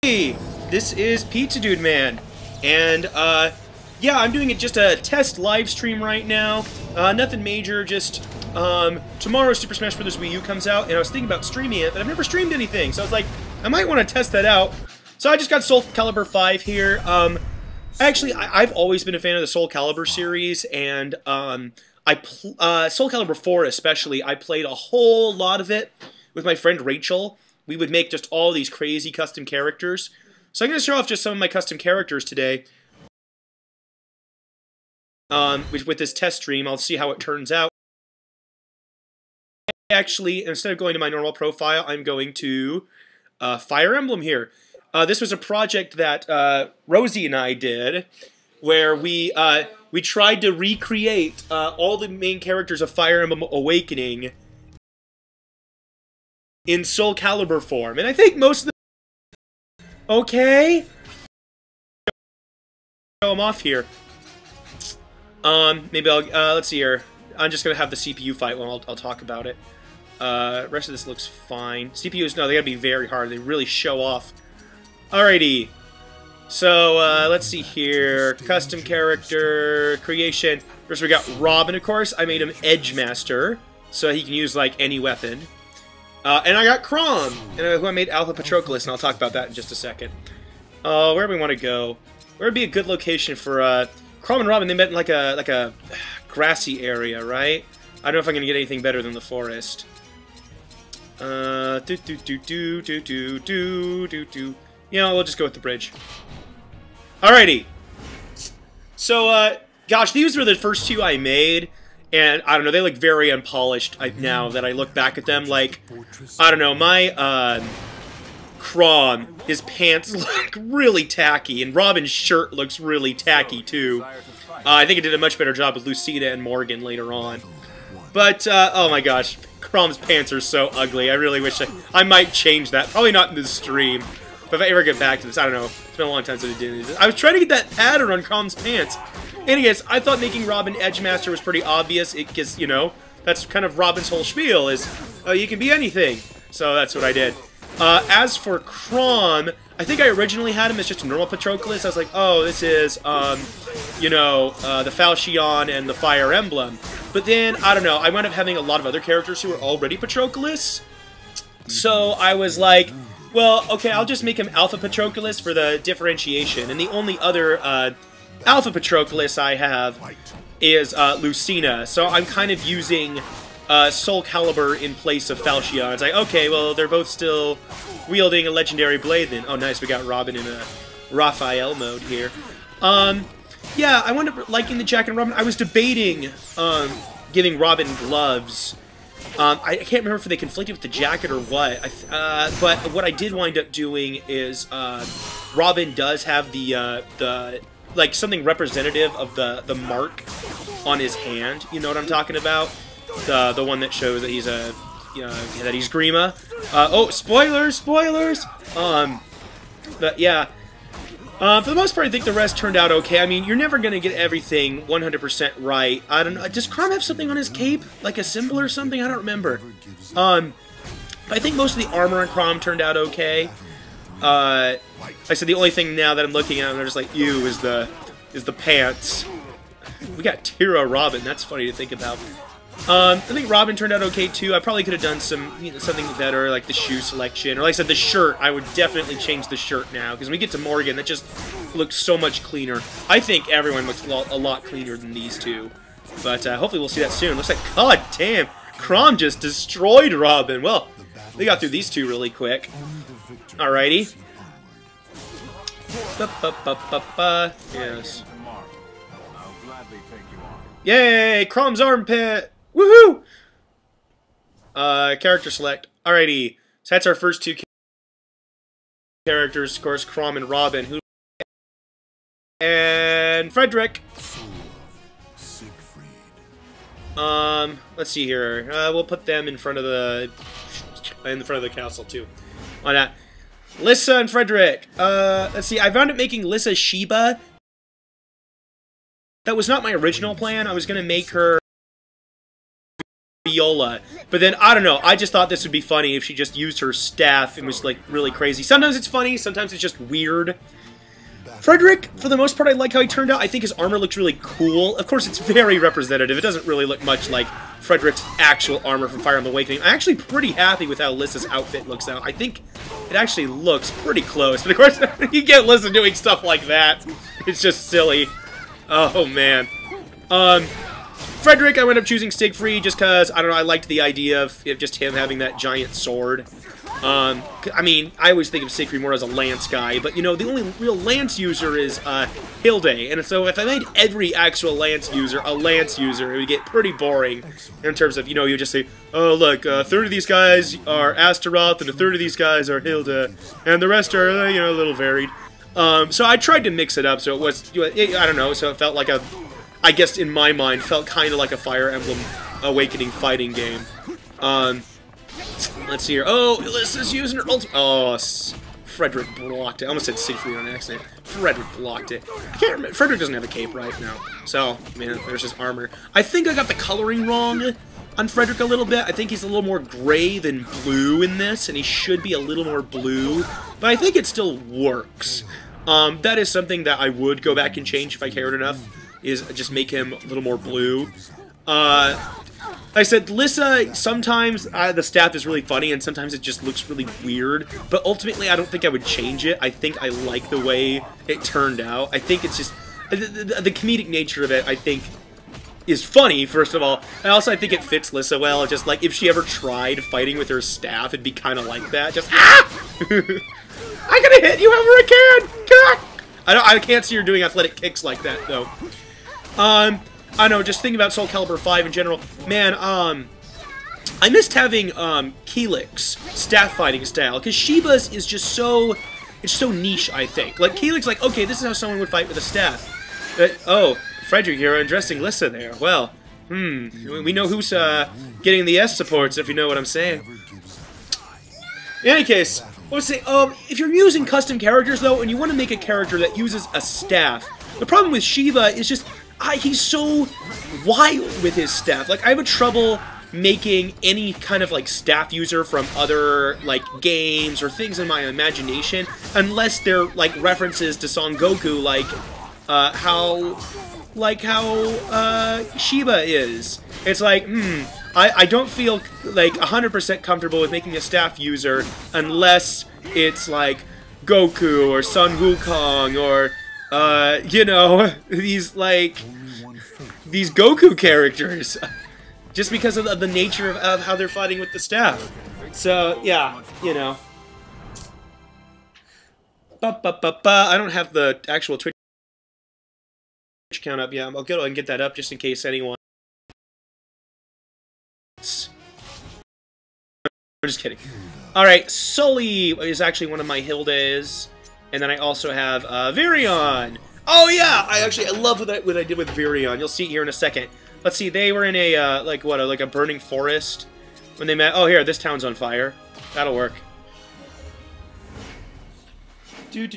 Hey, this is Pizza Dude Man, and yeah, I'm doing just a test live stream right now. Nothing major, just tomorrow Super Smash Bros. Wii U comes out, and I was thinking about streaming it, but I've never streamed anything, so I was like, I might want to test that out. So I just got Soulcalibur 5 here. Actually, I've always been a fan of the Soulcalibur series, and Soulcalibur 4 especially, I played a whole lot of it with my friend Rachel. We would make just all these crazy custom characters. So I'm going to show off just some of my custom characters today. With this test stream, I'll see how it turns out. Actually, instead of going to my normal profile, I'm going to Fire Emblem here. This was a project that Rosie and I did, where we tried to recreate all the main characters of Fire Emblem Awakening in Soulcalibur form, and I think most of them... Okay? Show them off here. Maybe I'll, let's see here. I'm just gonna have the CPU fight when I'll talk about it. Rest of this looks fine. CPUs, no, they gotta be very hard. They really show off. Alrighty. So, let's see here. Custom character, creation. First we got Robin, of course. I made him Edge Master, so he can use, like, any weapon. And I got Crom, who I made Alpha Patroclus, and I'll talk about that in just a second. Where do we want to go? Where would be a good location for Crom and Robin? They met in like a grassy area, right? I don't know if I'm gonna get anything better than the forest. You know, we'll just go with the bridge. Alrighty. So, gosh, these were the first two I made. And, I don't know, they look very unpolished now that I look back at them. Like, I don't know, my, Crom, his pants look really tacky, and Robin's shirt looks really tacky, too. I think it did a much better job with Lucina and Morgan later on. But, oh my gosh, Crom's pants are so ugly. I really wish I might change that. Probably not in this stream. But if I ever get back to this, I don't know. It's been a long time since I did this. I was trying to get that pattern on Crom's pants. Anyways, I thought making Robin Edge Master was pretty obvious, because, you know, that's kind of Robin's whole spiel, is, you can be anything. So that's what I did. As for Crom, I think I originally had him as just a normal Patroclus. I was like, oh, this is, you know, the Falchion and the Fire Emblem. But then, I don't know, I wound up having a lot of other characters who were already Patroclus. So I was like, well, okay, I'll just make him Alpha Patroclus for the differentiation. And the only other, Alpha Patroclus I have is Lucina, so I'm kind of using Soulcalibur in place of Falchion. It's like, okay, well, they're both still wielding a legendary blade then. Oh, nice, we got Robin in a Raphael mode here. Yeah, I wound up liking the Jack and Robin. I was debating giving Robin gloves. I can't remember if they conflicted with the jacket or what, but what I did wind up doing is Robin does have the like something representative of the mark on his hand. You know what I'm talking about? The one that shows that he's a, you know, that he's Grima. Oh, spoilers, spoilers. But yeah, for the most part, I think the rest turned out okay. I mean, you're never gonna get everything 100% right. I don't know. Does Crom have something on his cape, like a symbol or something? I don't remember. I think most of the armor on Crom turned out okay. I said the only thing now that I'm looking at, and I'm just like, ew, is the pants. We got Tira Robin. That's funny to think about. I think Robin turned out okay too. I probably could have done some, you know, something better, like the shoe selection, or like I said, the shirt. I would definitely change the shirt now, because when we get to Morgan, that just looks so much cleaner. I think everyone looks a lot cleaner than these two, but hopefully we'll see that soon. Looks like, god damn, Crom just destroyed Robin. Well, we got through these two really quick. Alrighty. Yes. Yay! Crom's armpit! Woohoo! Character select. Alrighty. So that's our first two characters, of course, Crom and Robin. Who and Frederick. Let's see here. We'll put them in front of the castle too. Why not? Lissa and Frederick. Let's see. I wound up making Lissa Sheba. That was not my original plan. I was gonna make her Viola. But then, I don't know, I just thought this would be funny if she just used her staff and was, like, really crazy. Sometimes it's funny, sometimes it's just weird. Frederick, for the most part, I like how he turned out. I think his armor looks really cool. Of course, it's very representative. It doesn't really look much like Frederick's actual armor from Fire Emblem Awakening. I'm actually pretty happy with how Lissa's outfit looks out. I think it actually looks pretty close. But of course, you get Lissa doing stuff like that. It's just silly. Oh, man. Frederick, I went up choosing Siegfried just because, I don't know, I liked the idea of just him having that giant sword. I mean, I always think of Siegfried more as a lance guy, but, you know, the only real lance user is, Hilde, and so if I made every actual lance user a lance user, it would get pretty boring in terms of, you know, you just say, oh, look, a third of these guys are Astaroth, and a third of these guys are Hilde, and the rest are, you know, a little varied. So I tried to mix it up, so it was, I don't know, so it felt like a, I guess in my mind, felt kind of like a Fire Emblem Awakening fighting game. Let's see here. Oh, Lissa's using her ultimate. Oh, Frederick blocked it. I almost said Siegfried on accident. Frederick blocked it. I can't remember. Frederick doesn't have a cape right now. So, man, there's his armor. I think I got the coloring wrong on Frederick a little bit. I think he's a little more gray than blue in this, and he should be a little more blue. But I think it still works. That is something that I would go back and change if I cared enough, is just make him a little more blue. Like I said, Lissa, sometimes the staff is really funny, and sometimes it just looks really weird. But ultimately, I don't think I would change it. I think I like the way it turned out. I think it's just... The comedic nature of it, I think, is funny, first of all. And also, I think it fits Lissa well. Just, like, if she ever tried fighting with her staff, it'd be kind of like that. Just, ah! I'm gonna hit you however I can! I can't see her doing athletic kicks like that, though. I know, just thinking about Soulcalibur 5 in general, man, I missed having, Keelik's staff fighting style, because Sheba's is just so, it's so niche, I think. Like, Keelik's like, okay, this is how someone would fight with a staff. Oh, Frederick, you're undressing Lissa there. Well, we know who's, getting the S supports, if you know what I'm saying. In any case, I would say, if you're using custom characters, though, and you want to make a character that uses a staff, the problem with Sheba is just, he's so wild with his staff. Like, I have trouble making any kind of, like, staff user from other, like, games or things in my imagination, unless they're, like, references to Son Goku, like, how Sheba is. It's like, I don't feel, like, 100% comfortable with making a staff user unless it's, like, Goku or Sun Wukong or... you know, these, like, these Goku characters, just because of the nature of how they're fighting with the staff. So, yeah, you know. I don't have the actual Twitch account up yet. I'll go and get that up just in case anyone... I'm just kidding. Alright, Sully is actually one of my Hildes. And then I also have Virion. Oh yeah, I love what I did with Virion. You'll see here in a second. Let's see, they were in a like a burning forest when they met. Oh here, this town's on fire. That'll work. The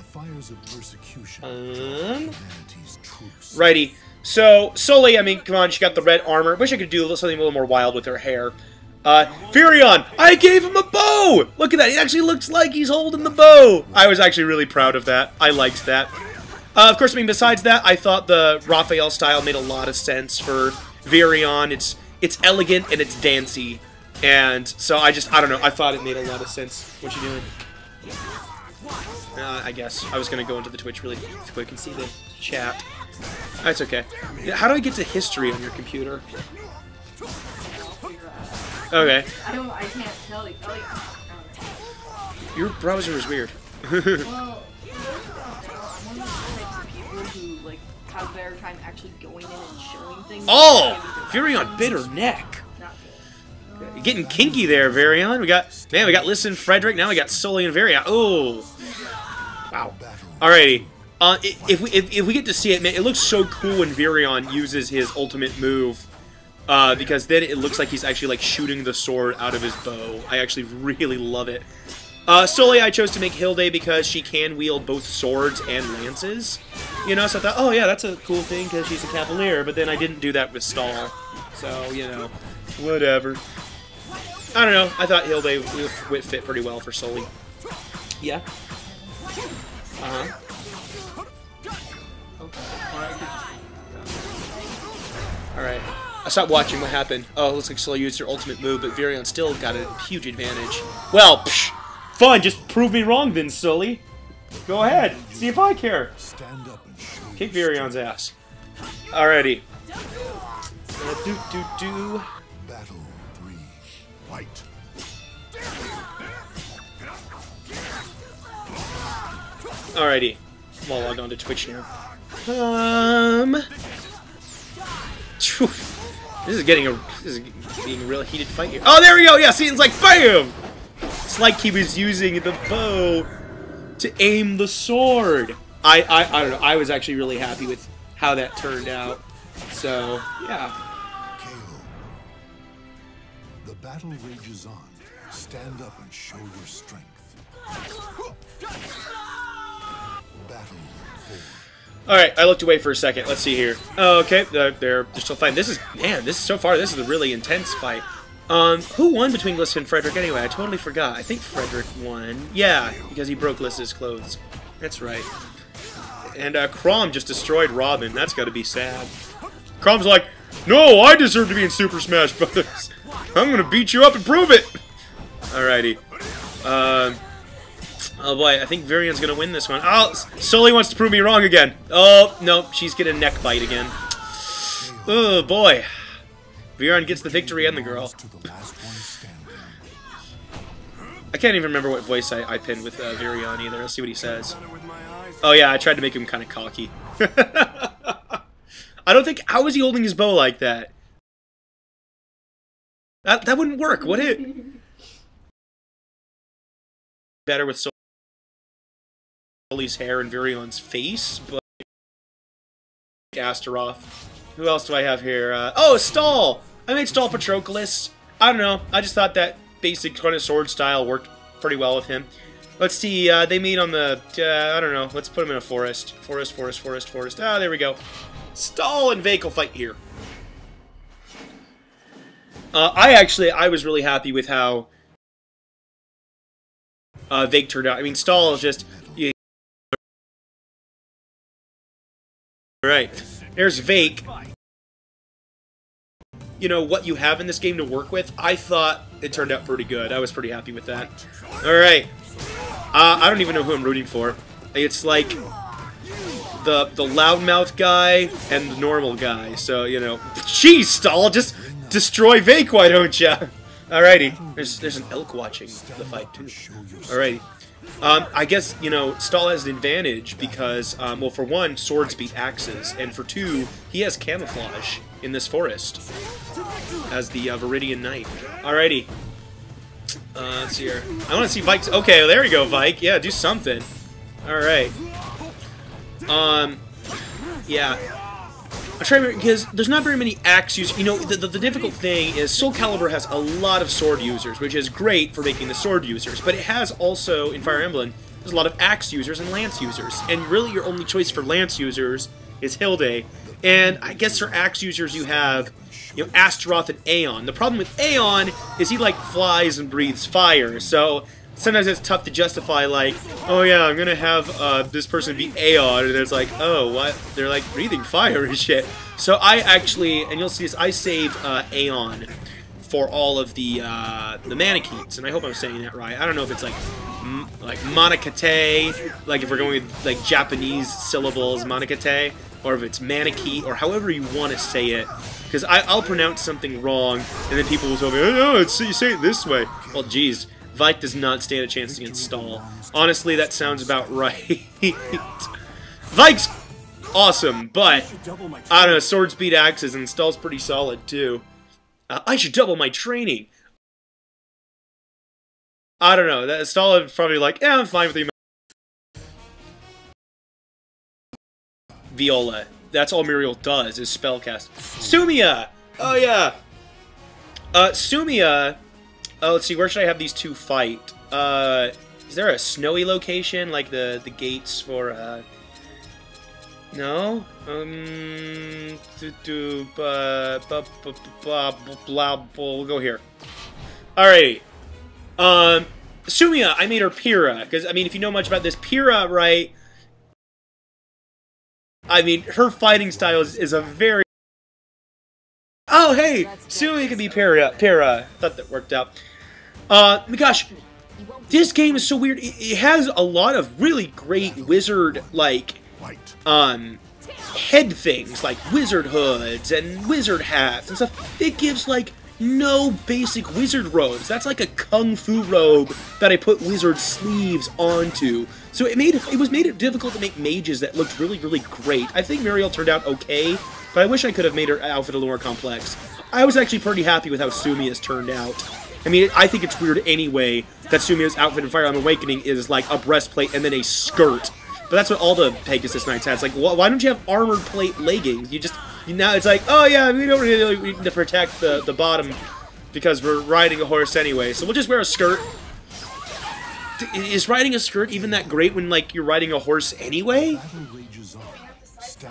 fires of persecution. Righty. So Sully, I mean, come on, she got the red armor. Wish I could do something a little more wild with her hair. Virion! I gave him a bow! Look at that, he actually looks like he's holding the bow! I was actually really proud of that. I liked that. Of course, I mean, besides that, I thought the Raphael style made a lot of sense for Virion. It's elegant and it's dancey. And so I don't know, I thought it made a lot of sense. What you doing? I guess. I was gonna go into the Twitch really quick and see the chat. That's okay. How do I get to history on your computer? Okay. I can't tell you. Your browser is weird. Well, one of the types of people who, like, have their time actually going in and showing things. Oh! Virion bit her neck. Getting kinky there, Virion. We got Lissa and Frederick, now we got Sully and Virion. Oh! Wow. Alrighty. If we get to see it, man, it looks so cool when Virion uses his ultimate move. Because then it looks like he's actually, like, shooting the sword out of his bow. I actually really love it. Sully, I chose to make Hilde because she can wield both swords and lances. You know, so I thought, oh yeah, that's a cool thing because she's a Cavalier, but then I didn't do that with Stahl. So, you know, whatever. I don't know, I thought Hilde would fit pretty well for Sully. Yeah. Alright. I stopped watching what happened. Oh, it looks like Sully used her ultimate move, but Virion still got a huge advantage. Well, psh, fine, just prove me wrong then, Sully. Go ahead, see if I care. Kick Virion's ass. Alrighty. Battle 3. Fight. Alrighty. I'm all logged on to Twitch now. This is being a real heated fight here. Oh, there we go! Yeah, see, it's like BAM! It's like he was using the bow to aim the sword. I don't know, I was actually really happy with how that turned out. So, yeah. The battle rages on. Stand up and show your strength. Battle 4. Alright, I looked away for a second. Let's see here. Oh, okay, they're still fighting. This is, man, so far, this is a really intense fight. Who won between Lissa and Frederick anyway? I totally forgot. I think Frederick won. Yeah, because he broke Lissa's clothes. That's right. And, Crom just destroyed Robin. That's gotta be sad. Crom's like, no, I deserve to be in Super Smash Brothers. I'm gonna beat you up and prove it! Alrighty. Oh boy, I think Virion's gonna win this one. Oh, Sully wants to prove me wrong again. Oh, no, she's getting a neck bite again. Oh boy. Virion gets the victory and the girl. I can't even remember what voice I pinned with Virion either. Let's see what he says. Oh yeah, I tried to make him kind of cocky. I don't think... How was he holding his bow like that? That wouldn't work, would it? Better with Sully's hair and Virion's face, but... Astaroth. Who else do I have here? Oh, Stahl! I made Stahl Patroclus. I don't know. I just thought that basic kind of sword style worked pretty well with him. Let's see. They meet on the... I don't know. Let's put him in a forest. Forest. Ah, there we go. Stahl and Vaike will fight here. I was really happy with how Vaike turned out. I mean, Stahl is just... Yeah. Alright. There's Vaike. You know, what you have in this game to work with, I thought it turned out pretty good. I was pretty happy with that. Alright. I don't even know who I'm rooting for. It's like the loudmouth guy and the normal guy. So, you know... Jeez, Stahl! Just destroy Vaike, why don't ya? Alrighty. There's an elk watching the fight, too. Alrighty. I guess, you know, Stahl has an advantage because, well, for one, swords beat axes, and for two, he has camouflage in this forest as the Viridian Knight. Alrighty. Let's see here. I want to see Vaike's... Okay, there we go, Vaike. Yeah, do something. Alright. Yeah. I'm trying to remember, because there's not very many axe users. You know, the difficult thing is Soulcalibur has a lot of sword users, which is great for making the sword users, but it has also, in Fire Emblem, there's a lot of axe users and lance users, and really your only choice for lance users is Hilde, and I guess for axe users you have, you know, Astaroth and Aeon. The problem with Aeon is he, like, flies and breathes fire, so sometimes it's tough to justify, like, oh yeah, I'm gonna have this person be Aeon, and it's like, oh, what? They're like breathing fire and shit. So I actually, and you'll see this, I saved Aeon for all of the Mannequins, and I hope I'm saying that right. I don't know if it's like Monokate, like if we're going with like Japanese syllables, Monokate, or if it's Maneki, or however you want to say it. Because I'll pronounce something wrong, and then people will tell me, oh no, you say it this way. Well, geez. Vaike does not stand a chance against Stahl. Honestly, that sounds about right. Vaike's awesome, but I don't know, swords beat axes, and Stahl's pretty solid, too. I should double my training. I don't know, that Stahl is probably like, yeah, I'm fine with you. Viola. That's all Miriel does, is spellcast. Sumia! Oh, yeah. Sumia... Oh, let's see, where should I have these two fight? Is there a snowy location, like the gates for, No? We'll go here. Alrighty. Sumia, I made her Pyrrha, because, I mean, if you know much about this, Pyrrha, right, I mean, her fighting style is a very... Oh, hey! Sumia can be Pyrrha. I thought that worked out. Gosh, this game is so weird. It has a lot of really great wizard, like, head things, like wizard hoods and wizard hats and stuff. It gives, like, no basic wizard robes. That's like a kung fu robe that I put wizard sleeves onto. So it was made it difficult to make mages that looked really, really great. I think Miriel turned out okay, but I wish I could have made her outfit a little more complex. I was actually pretty happy with how Sumia's turned out. I mean, I think it's weird anyway that Sumia's outfit in Fire Emblem Awakening is like a breastplate and then a skirt. But that's what all the Pegasus Knights had. It's like, why don't you have armored plate leggings? Now it's like, oh yeah, we don't really need to protect the bottom because we're riding a horse anyway, so we'll just wear a skirt. Is riding a skirt even that great when, like, you're riding a horse anyway?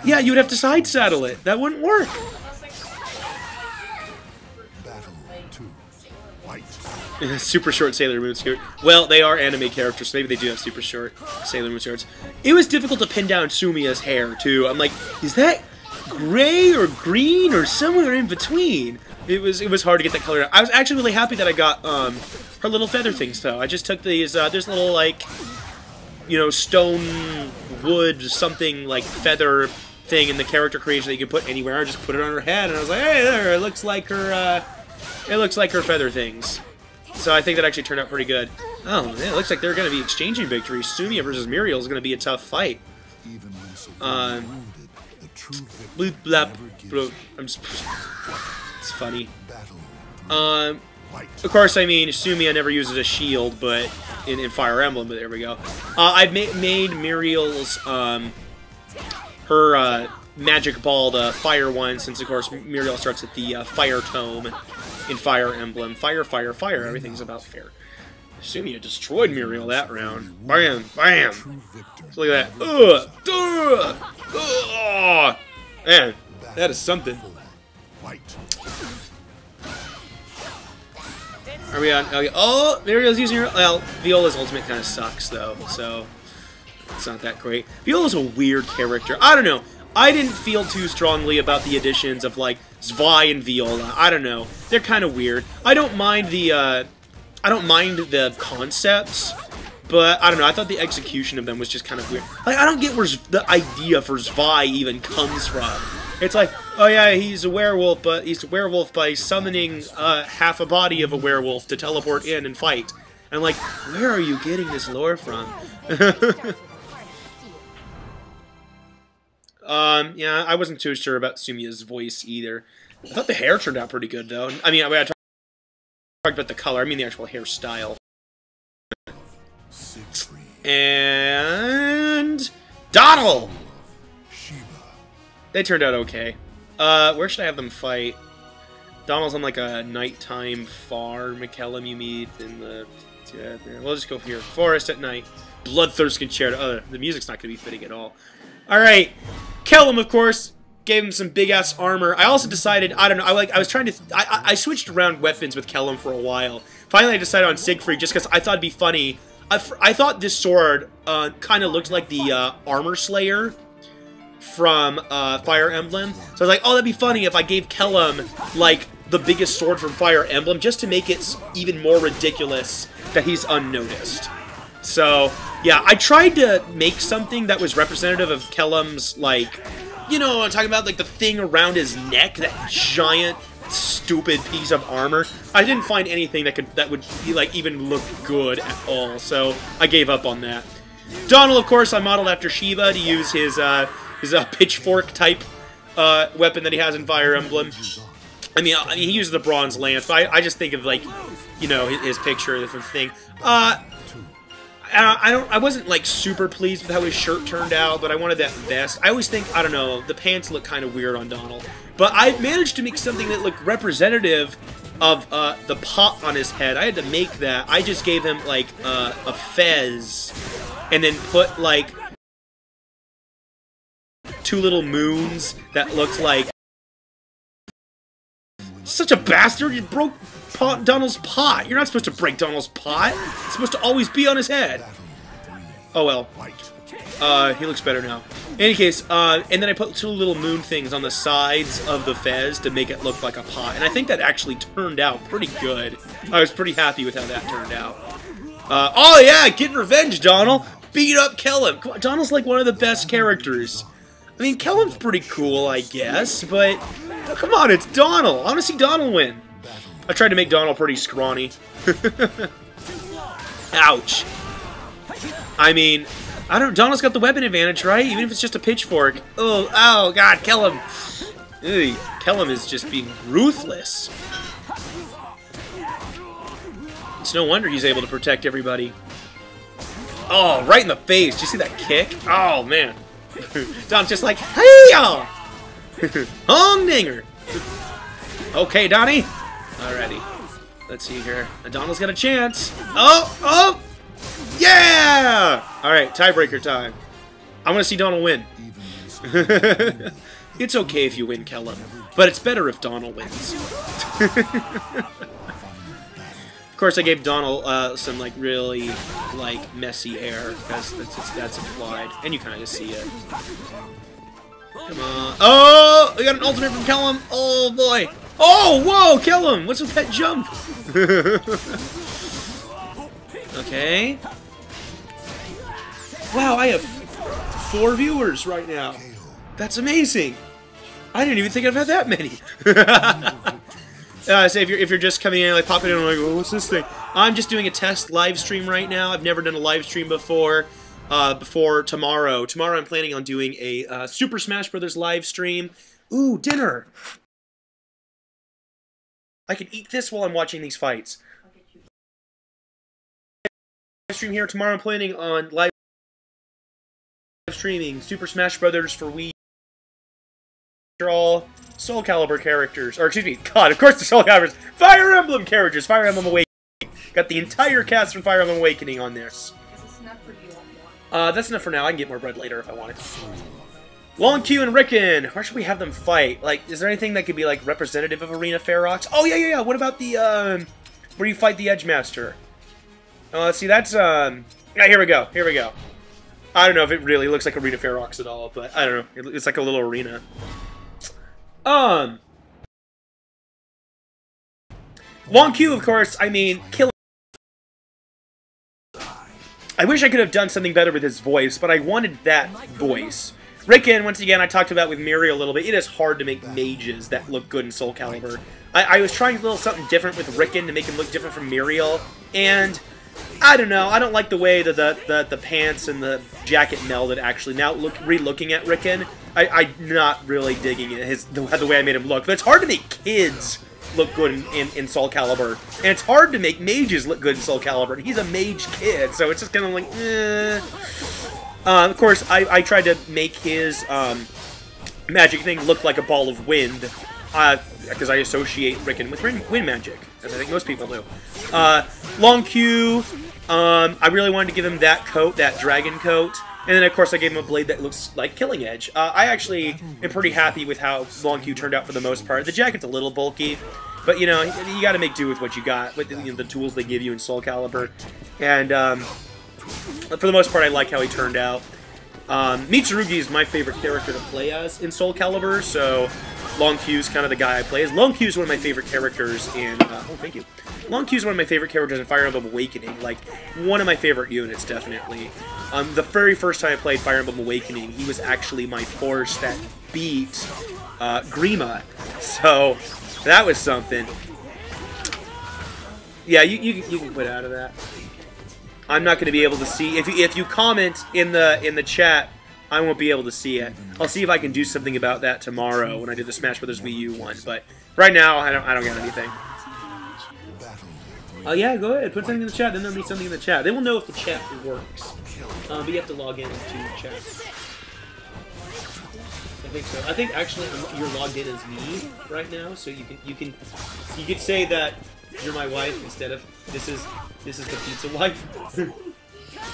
Yeah, you would have to side saddle it. That wouldn't work. Super short Sailor Moon skirt. Well, they are anime characters, so maybe they do have super short Sailor Moon skirts. It was difficult to pin down Sumia's hair, too. I'm like, is that gray or green or somewhere in between? It was hard to get that color out. I was actually really happy that I got her little feather things, though. I just took these, there's little, like, you know, stone, wood, something, like, feather thing in the character creation that you can put anywhere. I just put it on her head, and I was like, hey, there, it looks like her feather things. So I think that actually turned out pretty good. Oh, man, it looks like they're going to be exchanging victories. Sumia versus Miriel is going to be a tough fight. Bloop, blap, bro. It's funny. Of course, I mean, Sumia never uses a shield, but in Fire Emblem, but there we go. I've made Miriel's, her, magic ball the fire one, since, of course, Miriel starts at the, fire tome in Fire Emblem. Fire, fire, fire. Everything's about fire. Sumia destroyed Miriel that round. Bam, bam. So look at that. Man, that is something. Are we on? Okay. Oh, Miriel's using her. Well, Viola's ultimate kind of sucks, though, so it's not that great. Viola's a weird character. I don't know. I didn't feel too strongly about the additions of, like, Zwei and Viola. I don't know. They're kind of weird. I don't mind the concepts, but I don't know. I thought the execution of them was just kind of weird. Like, I don't get where the idea for Zwei even comes from. It's like, oh yeah, he's a werewolf, but he's a werewolf by summoning half a body of a werewolf to teleport in and fight. And I'm like, where are you getting this lore from? Yeah, I wasn't too sure about Sumia's voice either. I thought the hair turned out pretty good, though. I mean, I talked about the color. I mean the actual hairstyle. And Donnel! They turned out okay. Where should I have them fight? Donnel's on, like, a nighttime farm. Kellum you meet in the... Yeah, we'll just go here. Forest at night. Bloodthirst Concerto. The music's not going to be fitting at all. Alright. Kellum, of course, gave him some big-ass armor. I also decided, I don't know, I was trying to... I switched around weapons with Kellum for a while. Finally, I decided on Siegfried just because I thought it'd be funny. I thought this sword kind of looked like the Armor Slayer from Fire Emblem. So I was like, oh, that'd be funny if I gave Kellum, like, the biggest sword from Fire Emblem, just to make it even more ridiculous that he's unnoticed. So, yeah, I tried to make something that was representative of Kellum's, like, you know, I'm talking about, like, the thing around his neck, that giant, stupid piece of armor. I didn't find anything that would, like, even look good at all, so I gave up on that. Donnel, of course, I modeled after Shiva to use his pitchfork-type weapon that he has in Fire Emblem. I mean, he uses the bronze lance, but I just think of, like, you know, his picture of the thing. I wasn't, like, super pleased with how his shirt turned out, but I wanted that vest. I always think, I don't know, the pants look kind of weird on Donnel. But I managed to make something that looked representative of the pot on his head. I had to make that. I just gave him, like, a fez, and then put, like, two little moons that looked like... Such a bastard! You broke Donnel's pot! You're not supposed to break Donnel's pot! It's supposed to always be on his head! Oh well. He looks better now. In any case, and then I put two little moon things on the sides of the fez to make it look like a pot. And I think that actually turned out pretty good. I was pretty happy with how that turned out. Oh yeah, getting revenge, Donnel! Beat up Kellum! Come on, Donnel's like one of the best characters. I mean, Kellum's pretty cool, I guess, but... Oh, come on, it's Donnel! I want to see Donnel win. I tried to make Donnel pretty scrawny. Ouch. I mean... I don't. Donnel's got the weapon advantage, right? Even if it's just a pitchfork. Oh, God, Kellum. Ugh, Kellum is just being ruthless. It's no wonder he's able to protect everybody. Oh, right in the face. Did you see that kick? Oh, man. Don's just like, hey-ya! Hong-dinger. Okay, Donnie. Alrighty. Let's see here. Donnel's got a chance. Oh! Yeah! Alright, tiebreaker time. I want to see Donnel win. It's okay if you win, Kellum, but it's better if Donnel wins. Of course, I gave Donnel some, like, really, like, messy hair, because that's implied, and you kind of see it. Come on. Oh! We got an ultimate from Kellum! Oh, boy! Oh, whoa, Kellum! What's with that jump? Okay. Wow, I have 4 viewers right now. That's amazing. I didn't even think I've had that many. So if you're just coming in, like popping in, and like, oh, what's this thing? I'm just doing a test live stream right now. I've never done a live stream before. Before tomorrow. Tomorrow I'm planning on doing a Super Smash Brothers live stream. Ooh, dinner. I can eat this while I'm watching these fights. Stream here tomorrow. I'm planning on live streaming Super Smash Brothers for Wii. They're all Soulcalibur characters, or excuse me, God, of course the Soulcalibur, Fire Emblem characters, Fire Emblem Awakening. Got the entire cast from Fire Emblem Awakening on there. Is this enough for you? That's enough for now. I can get more bread later if I want it. Lon'qu and Ricken. Where should we have them fight? Like, is there anything that could be like representative of Arena Ferox? Oh yeah. What about the where you fight the Edgemaster? See, that's, yeah, here we go. I don't know if it really looks like Arena Ferox at all, but I don't know. It's like a little arena. Lon'qu, of course, I mean, killing. I wish I could have done something better with his voice, but I wanted that voice. Ricken, once again, I talked about with Miriel a little bit. It is hard to make mages that look good in Soulcalibur. I was trying a little something different with Ricken to make him look different from Miriel, and I don't know. I don't like the way that the pants and the jacket melded, actually. Now, re-looking at Ricken, I'm not really digging it, the way I made him look. But it's hard to make kids look good in Soulcalibur. And it's hard to make mages look good in Soulcalibur. And he's a mage kid, so it's just kind of like, eh. Of course, I tried to make his magic thing look like a ball of wind. Because I associate Ricken with wind magic, as I think most people do. Lon'qu, I really wanted to give him that coat, that dragon coat. And then, of course, I gave him a blade that looks like Killing Edge. I actually am pretty happy with how Lon'qu turned out for the most part. The jacket's a little bulky, but, you know, you gotta make do with what you got, with the tools they give you in Soulcalibur. And, for the most part, I like how he turned out. Mitsurugi is my favorite character to play as in Soulcalibur, so Lon'qu's kind of the guy I play as. Lon'qu is one of my favorite characters in, oh, thank you. Lon'qu is one of my favorite characters in Fire Emblem Awakening, like, one of my favorite units, definitely. The very first time I played Fire Emblem Awakening, he was actually my force that beat, Grima, so that was something. Yeah, you can quit out of that. I'm not going to be able to see, if you comment in the chat, I won't be able to see it. I'll see if I can do something about that tomorrow when I do the Smash Brothers Wii U one, but right now I don't get anything. Oh yeah, go ahead, put something in the chat, then there'll be something in the chat. They will know if the chat works, but you have to log in to the chat. I think so. I think actually you're logged in as me right now, so you could say that you're my wife instead of this is the pizza wife.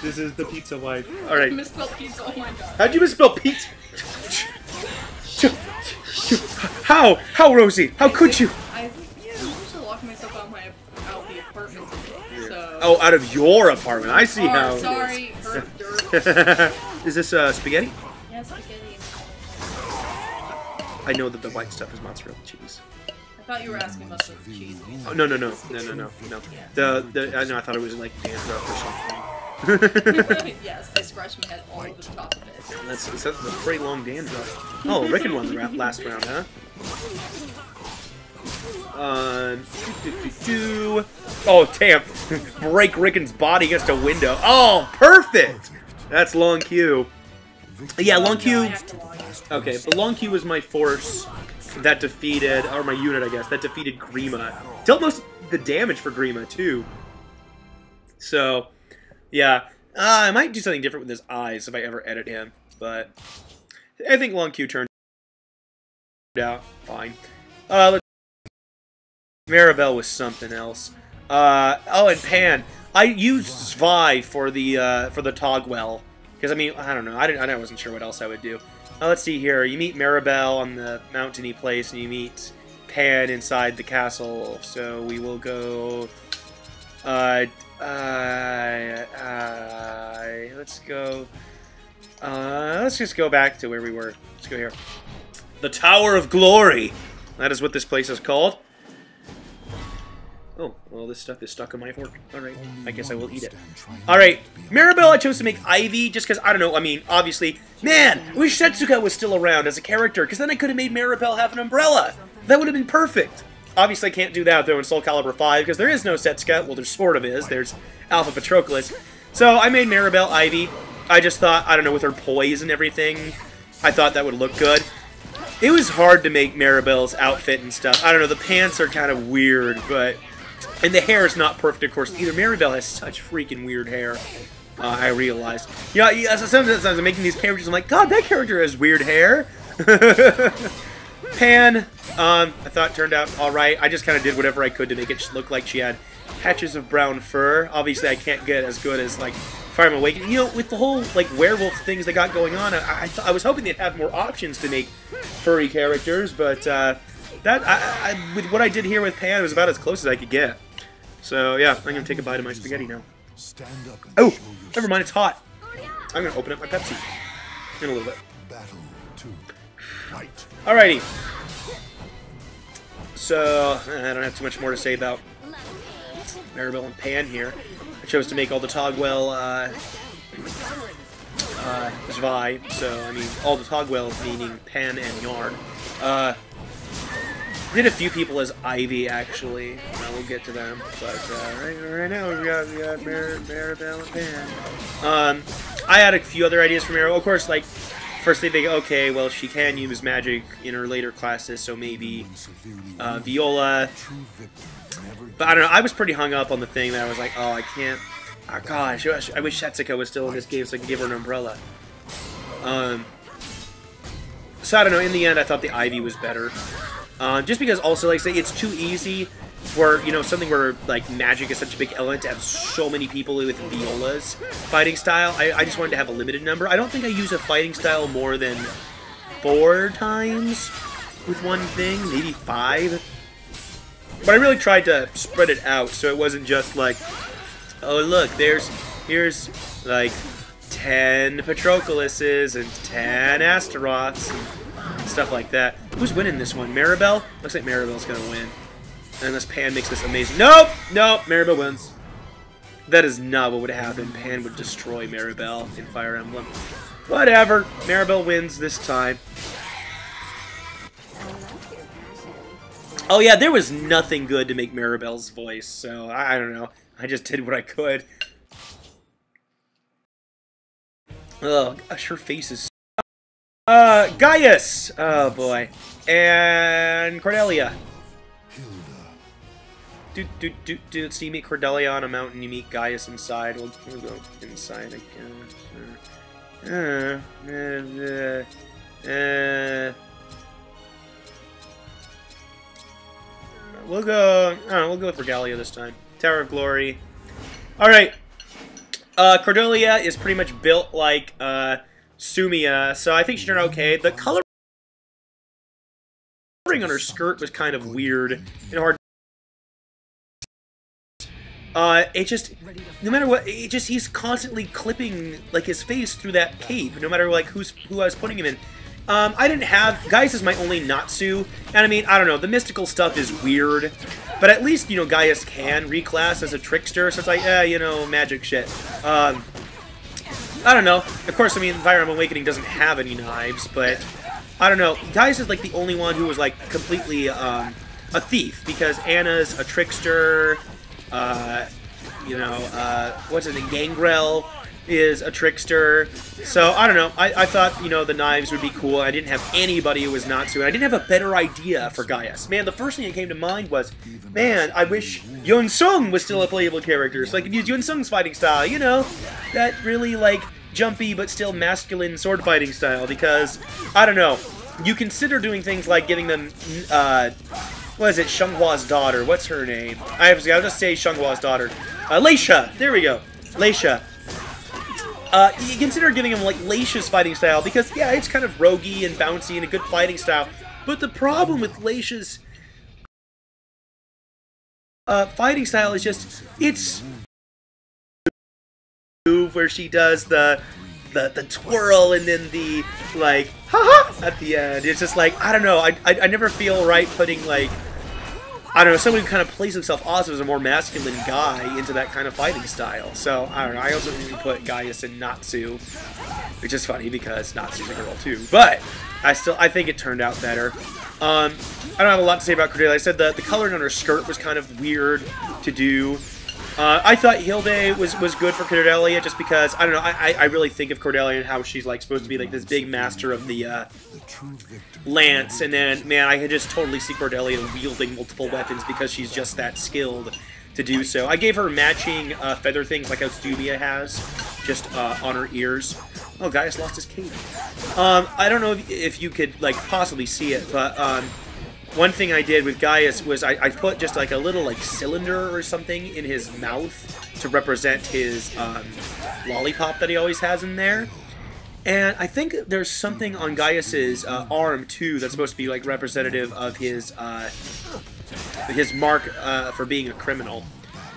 This is the pizza wife. All right. Misspelled pizza. Oh my god. How'd you misspell pizza? How? How, Rosie? How could you? I managed to lock myself out of the apartment today, so... Oh, out of your apartment. I see how. Oh, sorry. Herb. Is this spaghetti? Yeah, spaghetti. I know that the white stuff is mozzarella cheese. I thought you were asking about the cheese. Oh, no. No. I thought it was like dandruff or something. Yes, I scratched my head all over the top of it. That's a pretty long dandruff. Oh, Ricken won the last round, huh? Oh, damn. Break Ricken's body against a window. Oh, perfect! That's Lon'qu. Yeah, Lon'qu. Okay, but Lon'qu was my force that defeated, or my unit, I guess, that defeated Grima. Dealt most of the damage for Grima, too. So, yeah. I might do something different with his eyes if I ever edit him, but I think Lon'qu turned out fine. Maribelle was something else. Oh, and Panne. I used Zwei for the Togwell. Because, I mean, I don't know. I wasn't sure what else I would do. Let's see here. You meet Maribelle on the mountainy place, and you meet Panne inside the castle. So we will go... let's go... let's just go back to where we were. Let's go here. The Tower of Glory! That is what this place is called. Oh, well, this stuff is stuck on my fork. Alright, I guess I will eat it. Alright, Maribelle I chose to make Ivy, just because, I don't know, I mean, obviously, man, I wish Setsuka was still around as a character, because then I could have made Maribelle have an umbrella. That would have been perfect. Obviously, I can't do that, though, in Soulcalibur 5, because there is no Setsuka. Well, there sort of is. There's Alpha Patroclus. So, I made Maribelle Ivy. I just thought, I don't know, with her poise and everything, I thought that would look good. It was hard to make Maribelle's outfit and stuff. I don't know, the pants are kind of weird, but... And the hair is not perfect, of course, either. Maribelle has such freaking weird hair, I realized. Yeah, so sometimes I'm making these characters, I'm like, God, that character has weird hair. Panne, I thought turned out alright. I just kind of did whatever I could to make it look like she had patches of brown fur. Obviously, I can't get as good as, like, Fire Emblem Awakening. You know, with the whole, like, werewolf things they got going on, I was hoping they'd have more options to make furry characters, but, with what I did here with Panne, it was about as close as I could get. So, yeah, I'm going to take a bite of my spaghetti now. Oh, never mind, it's hot. I'm going to open up my Pepsi in a little bit. Alrighty. So, I don't have too much more to say about Maribelle and Panne here. I chose to make all the Togwell, Zwei, so, I mean, all the Togwell meaning Panne and Yarne. Did a few people as Ivy, actually. We'll get to them, but right now we got Maribelle and Panne. I had a few other ideas for Maribelle. Of course, like, first they think, okay, well, she can use magic in her later classes, so maybe Viola. But I don't know, I was pretty hung up on the thing that I was like, oh, I can't... Oh, gosh, I wish Setsuka was still in this game so I could give her an umbrella. So I don't know, in the end, I thought the Ivy was better. Just because also, like I say, it's too easy for, you know, something where, like, magic is such a big element to have so many people with Viola's fighting style. I just wanted to have a limited number. I don't think I use a fighting style more than 4 times with one thing, maybe 5. But I really tried to spread it out, so it wasn't just like, oh, look, here's, like, 10 Patrocluses and 10 Astaroths and stuff like that. Who's winning this one? Maribelle? Looks like Maribelle's gonna win. Unless Panne makes this amazing. Nope! Nope! Maribelle wins. That is not what would happen. Panne would destroy Maribelle in Fire Emblem. Whatever. Maribelle wins this time. Oh yeah, there was nothing good to make Maribelle's voice, so I don't know. I just did what I could. Oh gosh, her face is... Gaius! Oh boy. And Cordelia. So you meet Cordelia on a mountain, you meet Gaius inside. We'll go inside again. We'll go, I don't know, we'll go with Regalia this time. Tower of Glory. Alright. Cordelia is pretty much built like, Sumia, so I think she turned out okay. The coloring coloring on her skirt was kind of weird and hard. It just, no matter what, he's constantly clipping, like, his face through that cape, no matter, like, who I was putting him in. I didn't have, Gaius is my only Natsu, and I mean, I don't know, the mystical stuff is weird, but at least, you know, Gaius can reclass as a trickster, so it's like, you know, magic shit. I don't know, of course, I mean, Fire Emblem Awakening doesn't have any knives, but, I don't know, Gaius is, like, the only one who was, like, completely, a thief, because Anna's a trickster, you know, what's his name, Gangrel is a trickster, so, I don't know, I thought, you know, the knives would be cool. I didn't have anybody who was Natsu, and I didn't have a better idea for Gaius. Man, the first thing that came to mind was, man, I wish Yun Sung was still a playable character, so I could use Yun Sung's fighting style, you know, that really, like, jumpy but still masculine sword fighting style, because, I don't know, you consider doing things like giving them, what is it, Shenghua's daughter, what's her name? I'll just say Shenghua's daughter. Leisha, there we go, Leisha. You consider giving him, like, Leisha's fighting style, because, yeah, it's kind of roguey and bouncy and a good fighting style, but the problem with Leisha's fighting style is just, it's move where she does the twirl and then the, like, haha at the end. It's just like, I don't know, I never feel right putting, like, I don't know, someone who kind of plays himself off as a more masculine guy into that kind of fighting style. So, I don't know, I also didn't put Gaius in Natsu, which is funny because Natsu's a girl too. But, I think it turned out better. I don't have a lot to say about Cordelia. I said the coloring on her skirt was kind of weird to do. I thought Hilde was good for Cordelia just because, I don't know, I really think of Cordelia and how she's, like, supposed to be, like, this big master of the lance, and then, man, I could just totally see Cordelia wielding multiple weapons because she's just that skilled to do so. I gave her matching feather things like how Sumia has, just on her ears. Oh, Gaius lost his cape. I don't know if you could, like, possibly see it, but, one thing I did with Gaius was I put just like a little like cylinder or something in his mouth to represent his lollipop that he always has in there. And I think there's something on Gaius's arm too that's supposed to be like representative of his mark for being a criminal.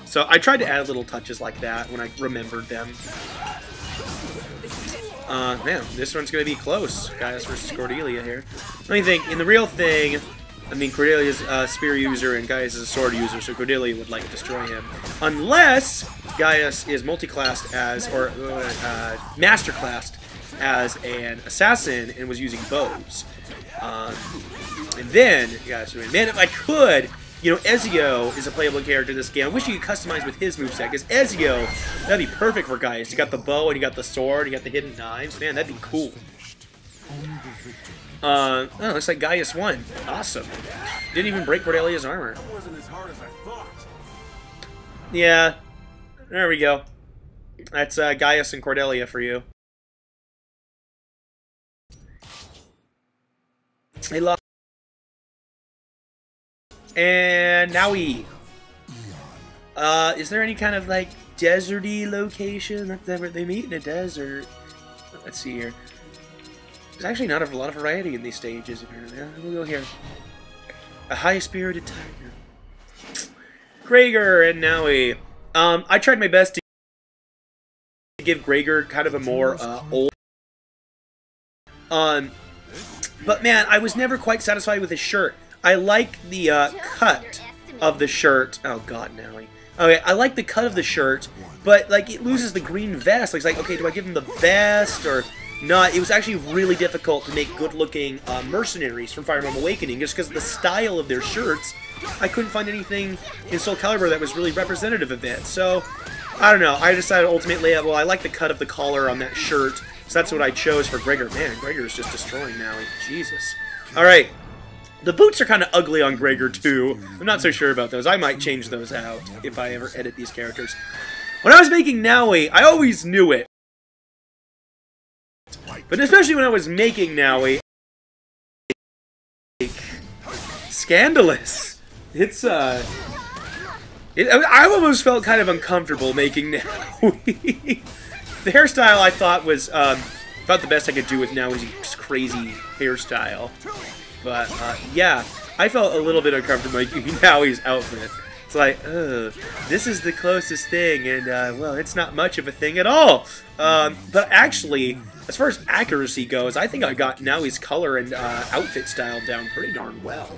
So I tried to add little touches like that when I remembered them. Man, this one's gonna be close. Gaius versus Cordelia here. Let me think. In the real thing, I mean, Cordelia's a spear user and Gaius is a sword user, so Cordelia would, like, destroy him. Unless Gaius is multi-classed as, or master-classed as an assassin and was using bows. And then, Gaius would win. Man, if I could, you know, Ezio is a playable character in this game. I wish you could customize with his moveset, because Ezio, that'd be perfect for Gaius. You got the bow, and you got the sword, and you got the hidden knives. Man, that'd be cool. Oh, looks like Gaius won. Awesome. Didn't even break Cordelia's armor. That wasn't as hard as I thought. Yeah. There we go. That's Gaius and Cordelia for you. Hey, lost. And Nowi. Is there any kind of, like, deserty location that they meet in a desert? Let's see here. There's actually not a lot of variety in these stages, apparently. We'll go here. A high-spirited tiger. Gregor and Nowi. I tried my best to give Gregor kind of a more old. But man, I was never quite satisfied with his shirt. I like the cut of the shirt. Oh God, Nowi. Okay, I like the cut of the shirt, but like it loses the green vest. Like, it's like, okay, do I give him the vest or not? It was actually really difficult to make good-looking mercenaries from Fire Emblem Awakening, just because of the style of their shirts. I couldn't find anything in Soulcalibur that was really representative of it. So, I don't know. I decided ultimately, well, I like the cut of the collar on that shirt, so that's what I chose for Gregor. Man, Gregor is just destroying now. Jesus. Alright. The boots are kind of ugly on Gregor, too. I'm not so sure about those. I might change those out if I ever edit these characters. When I was making Nowi, I always knew it. But especially when I was making Nowi, scandalous. It's, I almost felt kind of uncomfortable making Nowi. The hairstyle I thought was, about the best I could do with Nowi's crazy hairstyle. But, yeah. I felt a little bit uncomfortable like Nowi's outfit. It's like, this is the closest thing, and, well, it's not much of a thing at all. But actually, as far as accuracy goes, I think I got Nowi's color and outfit style down pretty darn well.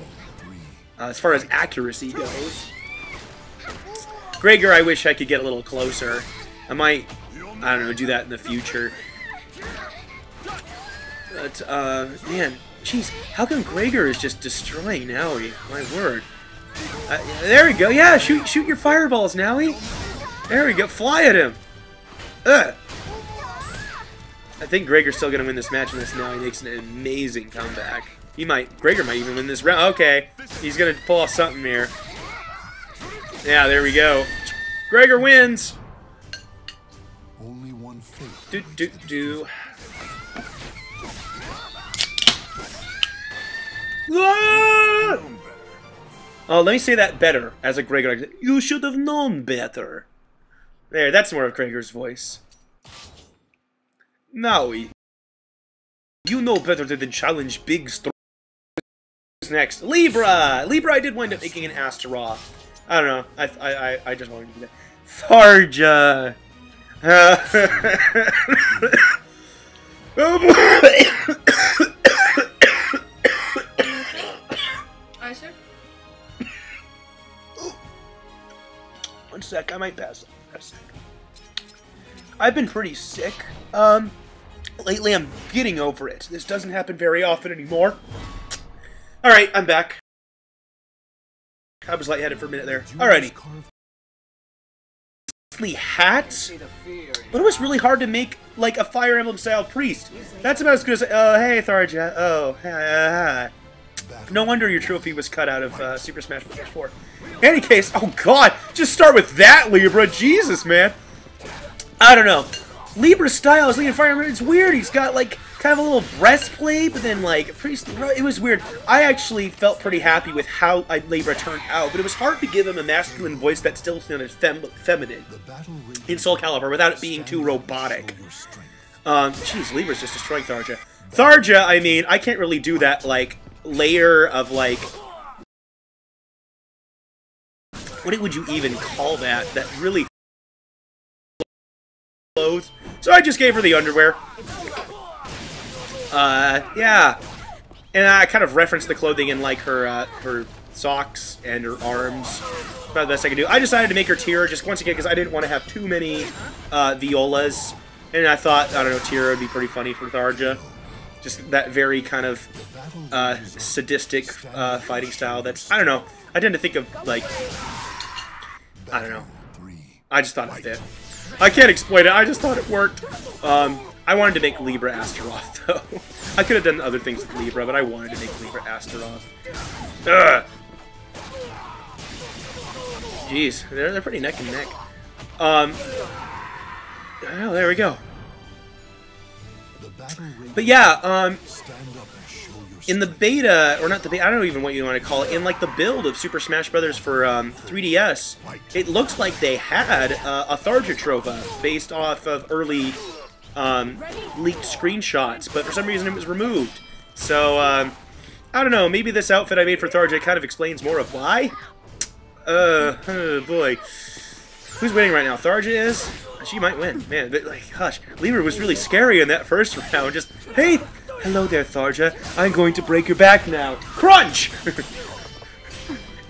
As far as accuracy goes. Gregor, I wish I could get a little closer. I might, I don't know, do that in the future. But, man, jeez, how come Gregor is just destroying Nowi? My word. There we go. Yeah, shoot your fireballs, Nowi. There we go. Fly at him. Ugh. I think Gregor's still gonna win this match unless Nowi makes an amazing comeback. Gregor might even win this round. Okay, he's gonna pull off something here. Yeah, there we go. Gregor wins. Only one fate. Ah! Oh, let me say that better as a Gregor. You should have known better. There, that's more of Gregor's voice. Nowi, you know better than to challenge big stories. Next, Libra. Libra, I did wind up making an Astaroth. I don't know. I just wanted to do that. Tharja. Oh boy. I sir. One sec, I might pass for a sec. I've been pretty sick. Lately I'm getting over it. This doesn't happen very often anymore. Alright, I'm back. I was lightheaded for a minute there. Alrighty. Hats? But it was really hard to make, like, a Fire Emblem style priest. That's about as good as, oh, hey, Tharja. Oh, hi. No wonder your trophy was cut out of Super Smash Bros. 4. In any case, oh god, just start with that, Libra. Jesus, man. I don't know. Libra's style is like Fire Emblem. It's weird. He's got like kind of a little breastplate, but then like it was weird. I actually felt pretty happy with how Libra turned out, but it was hard to give him a masculine voice that still sounded feminine in Soulcalibur without it being too robotic. Jeez, Libra's just destroying Tharja. Tharja, I mean, I can't really do that like layer of like, what would you even call that? That really clothes. So I just gave her the underwear. Yeah. And I kind of referenced the clothing in like her her socks and her arms. About the best I could do. I decided to make her Tira just once again because I didn't want to have too many violas. And I thought, I don't know, Tira would be pretty funny for Tharja. Just that very kind of sadistic fighting style that's, I don't know. I tend to think of like, I don't know. I just thought it fit. I can't explain it. I just thought it worked. I wanted to make Libra Astaroth, though. I could have done other things with Libra, but I wanted to make Libra Astaroth. Ugh. Jeez, they're pretty neck and neck. Oh, there we go. But yeah, in the beta, or not the beta, I don't even what you want to call it, in like the build of Super Smash Bros. For 3DS, it looks like they had a Tharja Trova based off of early leaked screenshots, but for some reason it was removed. So, I don't know, maybe this outfit I made for Tharja kind of explains more of why? Oh boy. Who's winning right now? Tharja is? She might win. Man, but like, gosh, Libra was really scary in that first round. Just, hey, hello there, Tharja. I'm going to break your back now. Crunch!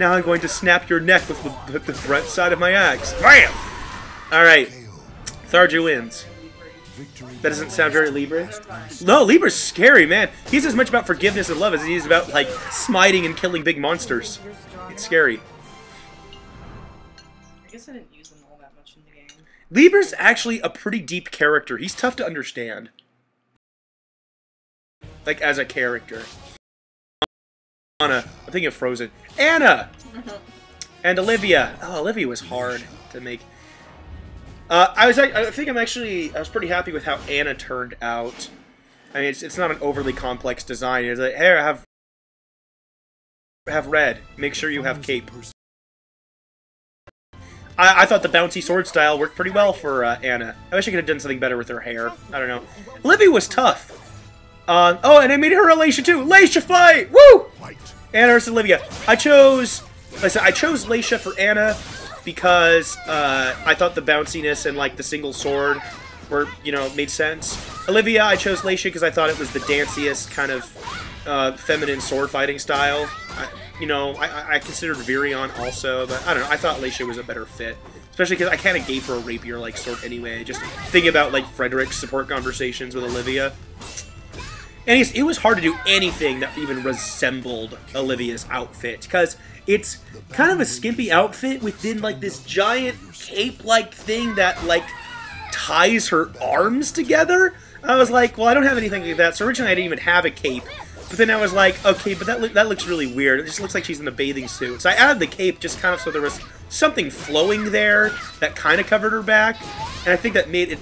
Now I'm going to snap your neck with the front side of my axe. Bam! Alright. Tharja wins. That doesn't sound very Libra. No, Libra's scary, man. He's as much about forgiveness and love as he is about, like, smiting and killing big monsters. It's scary. I guess I didn't use them all that much in the game. Libra's actually a pretty deep character. He's tough to understand. Like, as a character. Anna. I'm thinking of Frozen. Anna! And Olivia. Oh, Olivia was hard to make. I was pretty happy with how Anna turned out. I mean, it's not an overly complex design. It's like, here, have red. Make sure you have cape. I thought the bouncy sword style worked pretty well for Anna. I wish I could have done something better with her hair. I don't know. Olivia was tough. Oh, and I made her a Laisha too. Laisha fight! Woo! Anna versus Olivia. I chose Lissa for Anna because I thought the bounciness and like the single sword were, you know, made sense. Olivia, I chose Lissa because I thought it was the danciest kind of feminine sword fighting style. I considered Virion also, but I don't know. I thought Lissa was a better fit, especially because I kind of gave her a rapier-like sword anyway. Just thinking about like Frederick's support conversations with Olivia. And it was hard to do anything that even resembled Olivia's outfit, because it's kind of a skimpy outfit within like this giant cape-like thing that like ties her arms together. I was like, well, I don't have anything like that. So originally I didn't even have a cape, but then I was like, okay, but that looks really weird. It just looks like she's in a bathing suit. So I added the cape just kind of so there was something flowing there that kind of covered her back. And I think that made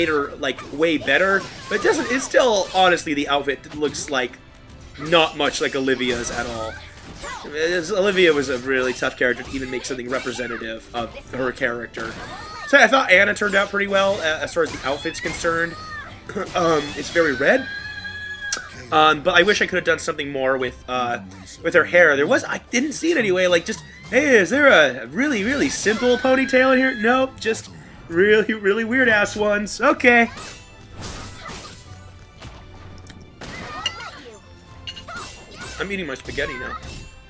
her like way better, but it doesn't. It's still honestly the outfit that looks like not much like Olivia's at all. Olivia was a really tough character to even make something representative of her character. So I thought Anna turned out pretty well as far as the outfit's concerned. It's very red, but I wish I could have done something more with her hair. I didn't see it anyway. Like just, hey, is there a really really simple ponytail in here? Nope, just really, really weird-ass ones. Okay. I'm eating my spaghetti now.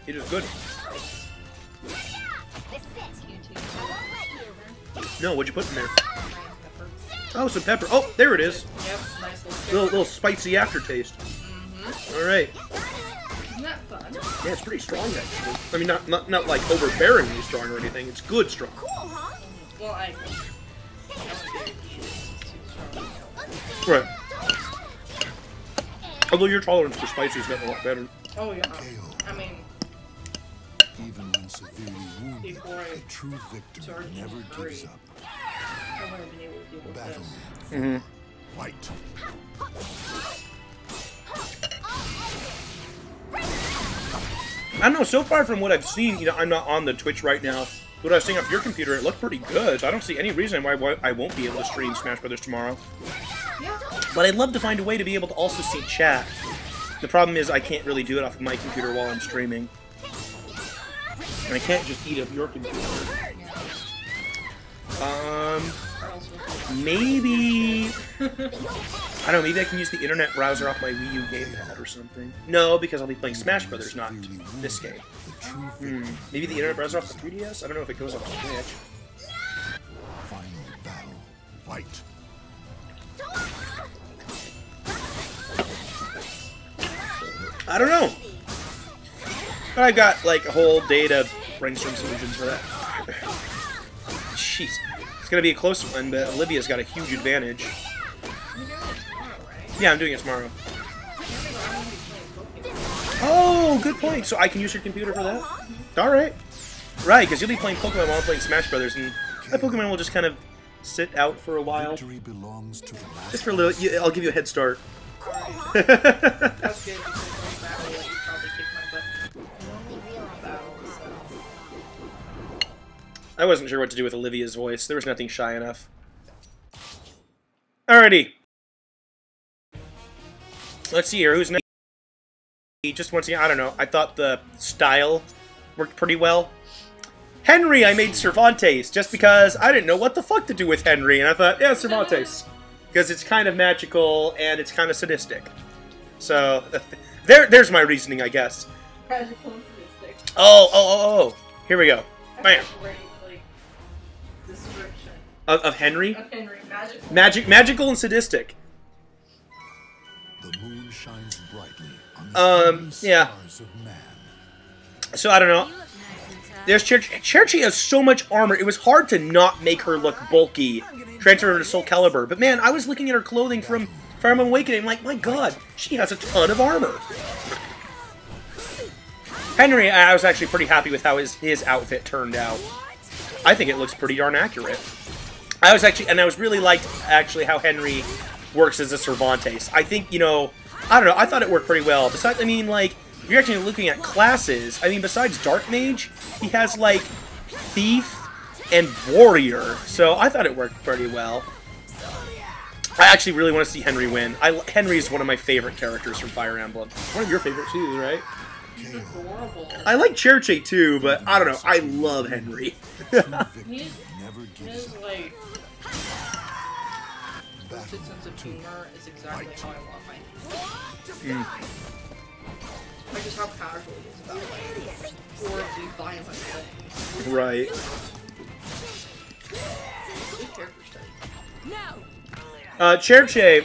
It is good. No, what'd you put in there? Oh, some pepper. Oh, there it is. Yep, nice Little spicy aftertaste. Alright. Isn't that fun? Yeah, it's pretty strong, actually. I mean, not like overbearingly strong or anything. It's good strong. Well, I Right. Although your tolerance for spicy has gotten a lot better. Oh yeah. I mean, Even when severely wounded, before I the true victor started never hurry, gives up. I wouldn't have been able to deal with Battle. this. Fight. I don't know, so far from what I've seen, you know, I'm not on the Twitch right now. What I was seeing off your computer, it looked pretty good. So I don't see any reason why I won't be able to stream Smash Brothers tomorrow. Yeah. But I'd love to find a way to be able to also see chat. The problem is I can't really do it off of my computer while I'm streaming. And I can't just eat up your computer. Maybe... I don't know, maybe I can use the internet browser off my Wii U gamepad or something. No, because I'll be playing Smash Brothers, not this game. Maybe the internet browser off the 3DS? I don't know if it goes off the Twitch. Final battle. Fight. I don't know. But I got like a whole day to brainstorm solutions for that. Jeez. It's gonna be a close one, but Olivia's got a huge advantage. Yeah, I'm doing it tomorrow. Oh, good point. So I can use your computer for that? Alright. Right, because you'll be playing Pokemon while I'm playing Smash Brothers, and that Pokemon will just kind of sit out for a while. Victory belongs to the last. Just for a little, I'll give you a head start. That's good because in battle, like, you probably kick my butt. Battle, so. I wasn't sure what to do with Olivia's voice. There was nothing shy enough. Alrighty. Let's see here. Who's next? Just once again, I don't know. I thought the style worked pretty well. Henry, I made Cervantes just because I didn't know what the fuck to do with Henry, and I thought, yeah, Cervantes. Because it's kind of magical and it's kind of sadistic. So, there's my reasoning, I guess. Magical and sadistic. Oh. Here we go. Bam. That's a great, like, description. Of Henry? Of Henry. Magical. Magical and sadistic. The moon shines brightly on the yeah. stars of man. So, I don't know. There's Cherche. Cherche has so much armor, it was hard to not make her look bulky. Transfer her to Soulcalibur. But man, I was looking at her clothing from Priam and Validar, and I'm like, my god, she has a ton of armor. Henry, I was actually pretty happy with how his outfit turned out. I think it looks pretty darn accurate. I was really liked, actually, how Henry works as a Cervantes. I think, you know, I don't know, I thought it worked pretty well. Besides, I mean, like, if you're actually looking at classes, I mean, besides Dark Mage, he has, like, Thief and Warrior, so I thought it worked pretty well. I actually really want to see Henry win. Henry is one of my favorite characters from Fire Emblem. One of your favorites too, right? He's adorable. I like Cherche too, but I don't know. I love Henry. His like twisted sense of humor is exactly how I want my like just how casual he is about like horribly violent things. Right. Good character study. Cherche,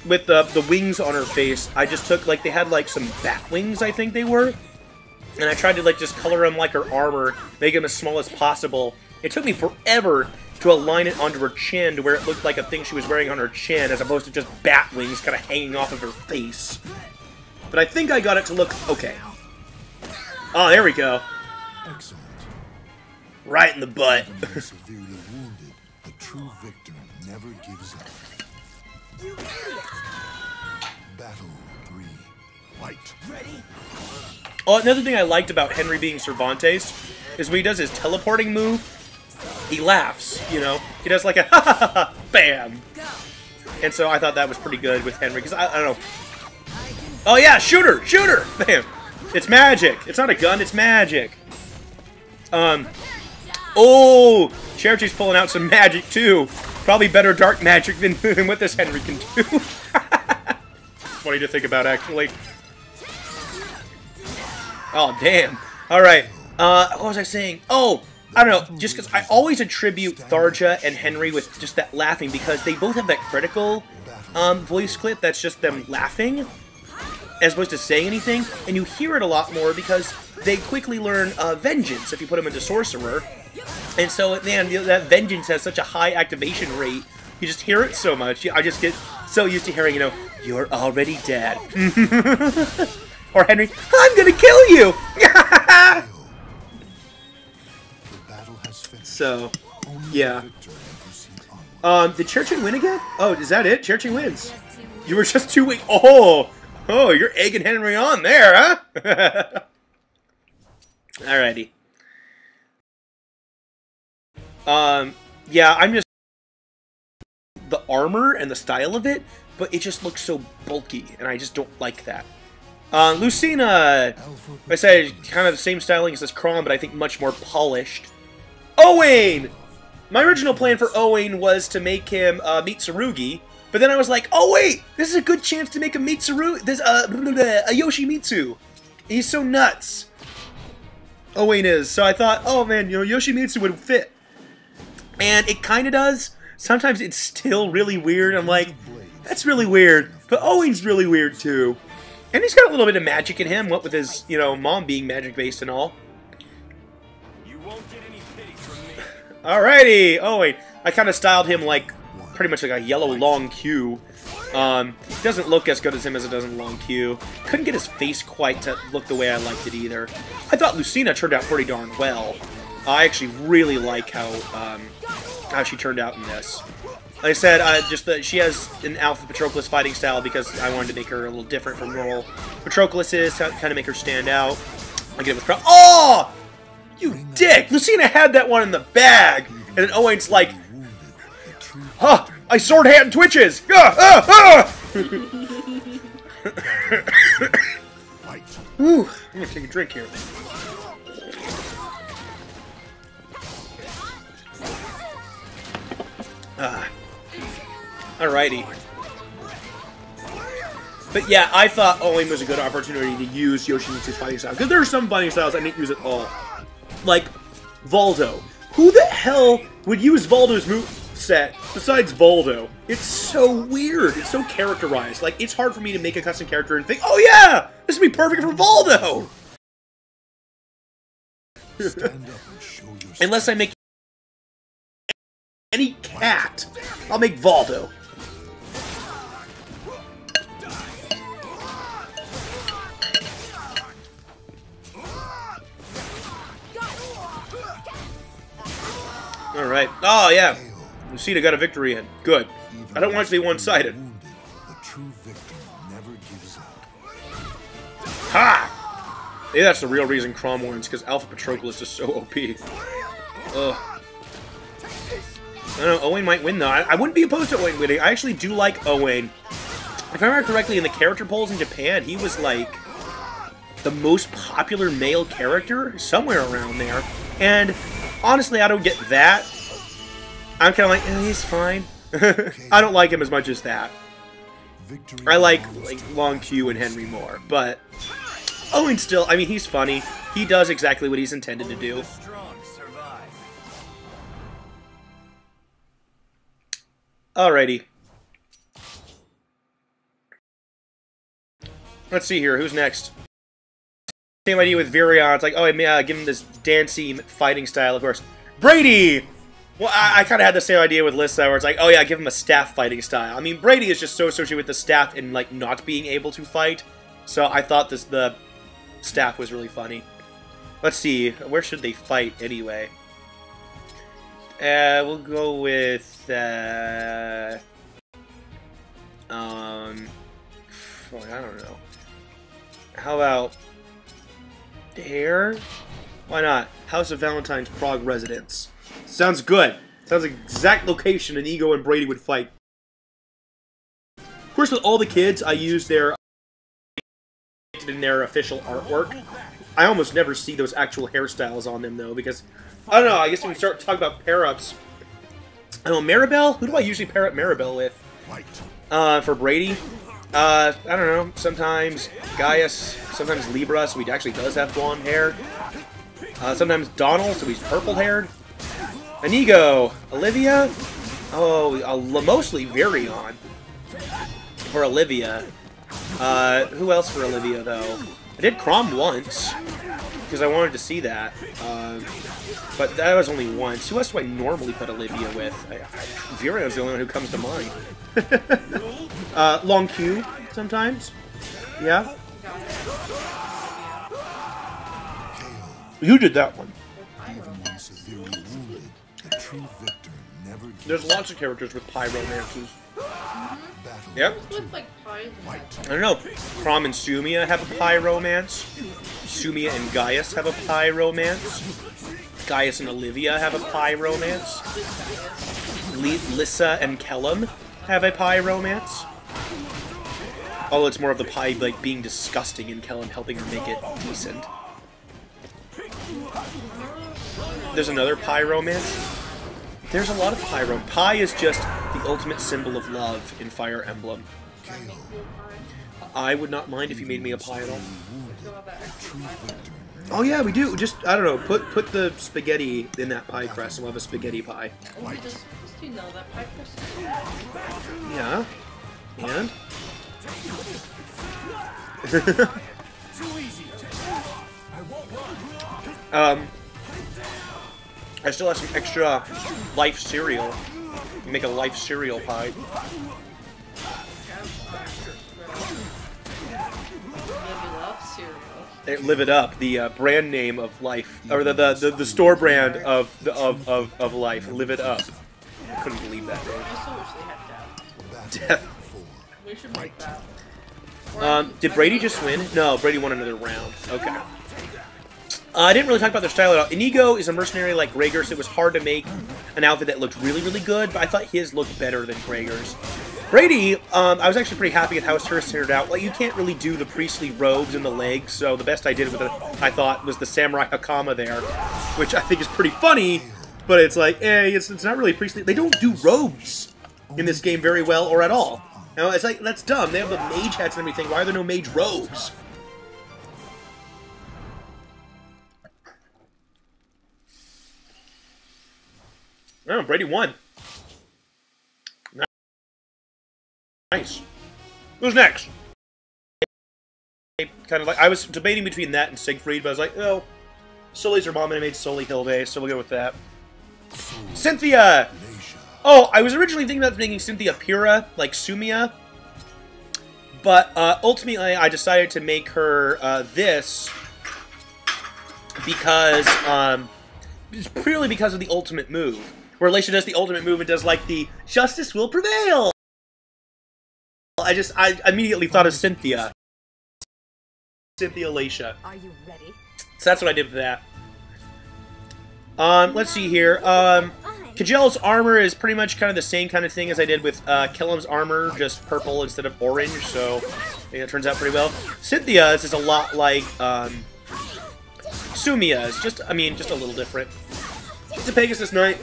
with the wings on her face, I just took, like, they had, like, some bat wings, I think they were. And I tried to, like, just color them like her armor, make them as small as possible. It took me forever to align it onto her chin to where it looked like a thing she was wearing on her chin, as opposed to just bat wings kind of hanging off of her face. But I think I got it to look okay. Oh, there we go. Excellent. Right in the butt. Even when severely wounded, the true victor never gives up. Battle 3. Fight. Ready? Oh, another thing I liked about Henry being Cervantes is when he does his teleporting move, he laughs, you know? He does like a ha ha ha ha, bam! And so I thought that was pretty good with Henry, because I don't know. Oh yeah, shoot her! Shoot her! Bam! It's magic! It's not a gun, it's magic! Oh! Cherche's pulling out some magic too! Probably better dark magic than what this Henry can do. Funny to think about, actually. Oh, damn. Alright. What was I saying? Oh! I don't know, just because I always attribute Tharja and Henry with just that laughing, because they both have that critical voice clip that's just them laughing, as opposed to saying anything, and you hear it a lot more because they quickly learn Vengeance if you put them into Sorcerer, and so, man, that Vengeance has such a high activation rate, you just hear it so much, I just get so used to hearing, you know, you're already dead. Or Henry, I'm gonna kill you! So, yeah. Did Cherche win again? Oh, is that it? Cherche wins. You were just too weak. Oh, you're egging Henry on there, huh? Alrighty. Yeah, I'm just the armor and the style of it, but it just looks so bulky, and I just don't like that. Lucina, I said kind of the same styling as this Crom, but I think much more polished. Owain! My original plan for Owain was to make him meet Tsurugi, but then I was like, oh wait, this is a good chance to make him meet Tsurugi. This a Yoshimitsu. He's so nuts. Owain is. So I thought, oh man, you know, Yoshimitsu would fit. And it kind of does. Sometimes it's still really weird. I'm like, that's really weird. But Owain's really weird too. And he's got a little bit of magic in him, what with his, you know, mom being magic-based and all. Alrighty! Oh wait, I kind of styled him like, pretty much like a yellow Lon'qu. He doesn't look as good as him as it does in Lon'qu. Couldn't get his face quite to look the way I liked it either. I thought Lucina turned out pretty darn well. I actually really like how she turned out in this. Like I said, just that she has an Alpha Patroclus fighting style because I wanted to make her a little different from normal Patrocluses, to kind of make her stand out. I get it with Crom. Oh! You dick! Lucina had that one in the bag! And then Owain's like, huh! My sword hand twitches! Whew, I'm gonna take a drink here. Alrighty. But yeah, I thought Owain was a good opportunity to use Yoshimitsu's fighting style. Because there are some fighting styles I didn't use at all. Like, Voldo. Who the hell would use Voldo's moveset besides Voldo? It's so weird. It's so characterized. Like, it's hard for me to make a custom character and think, oh yeah! This would be perfect for Voldo! Unless I make any cat, I'll make Voldo. Alright. Oh, yeah. Lucina got a victory in. Good. I don't want it to be one-sided. Ha! Maybe that's the real reason Crom wins, because Alpha Patroclus is so OP. Ugh. I don't know, Owain might win, though. I wouldn't be opposed to Owain winning. I actually do like Owain. If I remember correctly, in the character polls in Japan, he was, like, the most popular male character, somewhere around there. And honestly, I don't get that. I'm kind of like, he's fine. I don't like him as much as that. I like Lon'qu and Henry more, but Owain still, I mean, he's funny. He does exactly what he's intended to do. Alrighty. Let's see here, who's next? Same idea with Virion. It's like, oh, give him this dancey fighting style, of course. Brady! Well, I kind of had the same idea with Lissa, where it's like, oh yeah, give him a staff fighting style. I mean, Brady is just so associated with the staff and, like, not being able to fight. So I thought the staff was really funny. Let's see, where should they fight anyway? We'll go with, I don't know. How about here? Why not? House of Valentine's Prague residence. Sounds good. Sounds like exact location Inigo and Brady would fight. Of course, with all the kids, I use their in their official artwork. I almost never see those actual hairstyles on them though, because I don't know. I guess when we start talking about pair-ups, I don't know, Maribelle. Who do I usually pair up Maribelle with? For Brady. I don't know, sometimes Gaius, sometimes Libra, so he actually does have blonde hair. Sometimes Donnel, so he's purple-haired. Inigo, Olivia, mostly Virion for Olivia. Who else for Olivia, though? I did Crom once, because I wanted to see that, but that was only once. Who else do I normally put Olivia with? Virion's the only one who comes to mind. Lon'qu, sometimes. Yeah? You did that one. There's lots of characters with pie romances. Yep. I don't know. Crom and Sumia have a pie romance. Sumia and Gaius have a pie romance. Gaius and Olivia have a pie romance. Lissa and Kellum have a pie romance. Although it's more of the pie like being disgusting and Kellum helping her make it decent. There's another pie romance. There's a lot of pie romance. Pie is just the ultimate symbol of love in Fire Emblem. I would not mind if you made me a pie at all. Oh yeah, we do. Just, I don't know, put the spaghetti in that pie crust and we'll have a spaghetti pie. Do you know that pie crust? Yeah. And? I still have some extra life cereal. You make a life cereal pie. Live It Up, the brand name of life, or the store brand of life. Live It Up. I couldn't believe that name. I still wish they had Death. We should make that. Did Brady just win? No, Brady won another round. Okay. I didn't really talk about their style at all. Inigo is a mercenary like Gregor, so it was hard to make an outfit that looked really, really good, but I thought his looked better than Gregor's. Brady, I was actually pretty happy with how his turret turned out. Like, you can't really do the priestly robes and the legs, so the best I did with it, I thought, was the samurai hakama there, which I think is pretty funny, but it's like, it's not really priestly. They don't do robes in this game very well or at all. You know, it's like, that's dumb. They have the mage hats and everything. Why are there no mage robes? Oh, Brady won. Nice. Who's next? Kind of like, I was debating between that and Siegfried, but I was like, oh, Sully's her mom and I made Sully Hilde, so we'll go with that. Cynthia! Oh, I was originally thinking about making Cynthia Pura, like Sumia, but ultimately I decided to make her this because, purely because of the ultimate move, where Leisha does the ultimate move and does like the justice will prevail. I immediately thought of Cynthia. Cynthia Leisha. Are you ready? So that's what I did with that. Let's see here. Kjelle's armor is pretty much kind of the same kind of thing as I did with Kellum's armor, just purple instead of orange, so I think it turns out pretty well. Cynthia's is a lot like Sumia's, just a little different. It's a Pegasus Knight,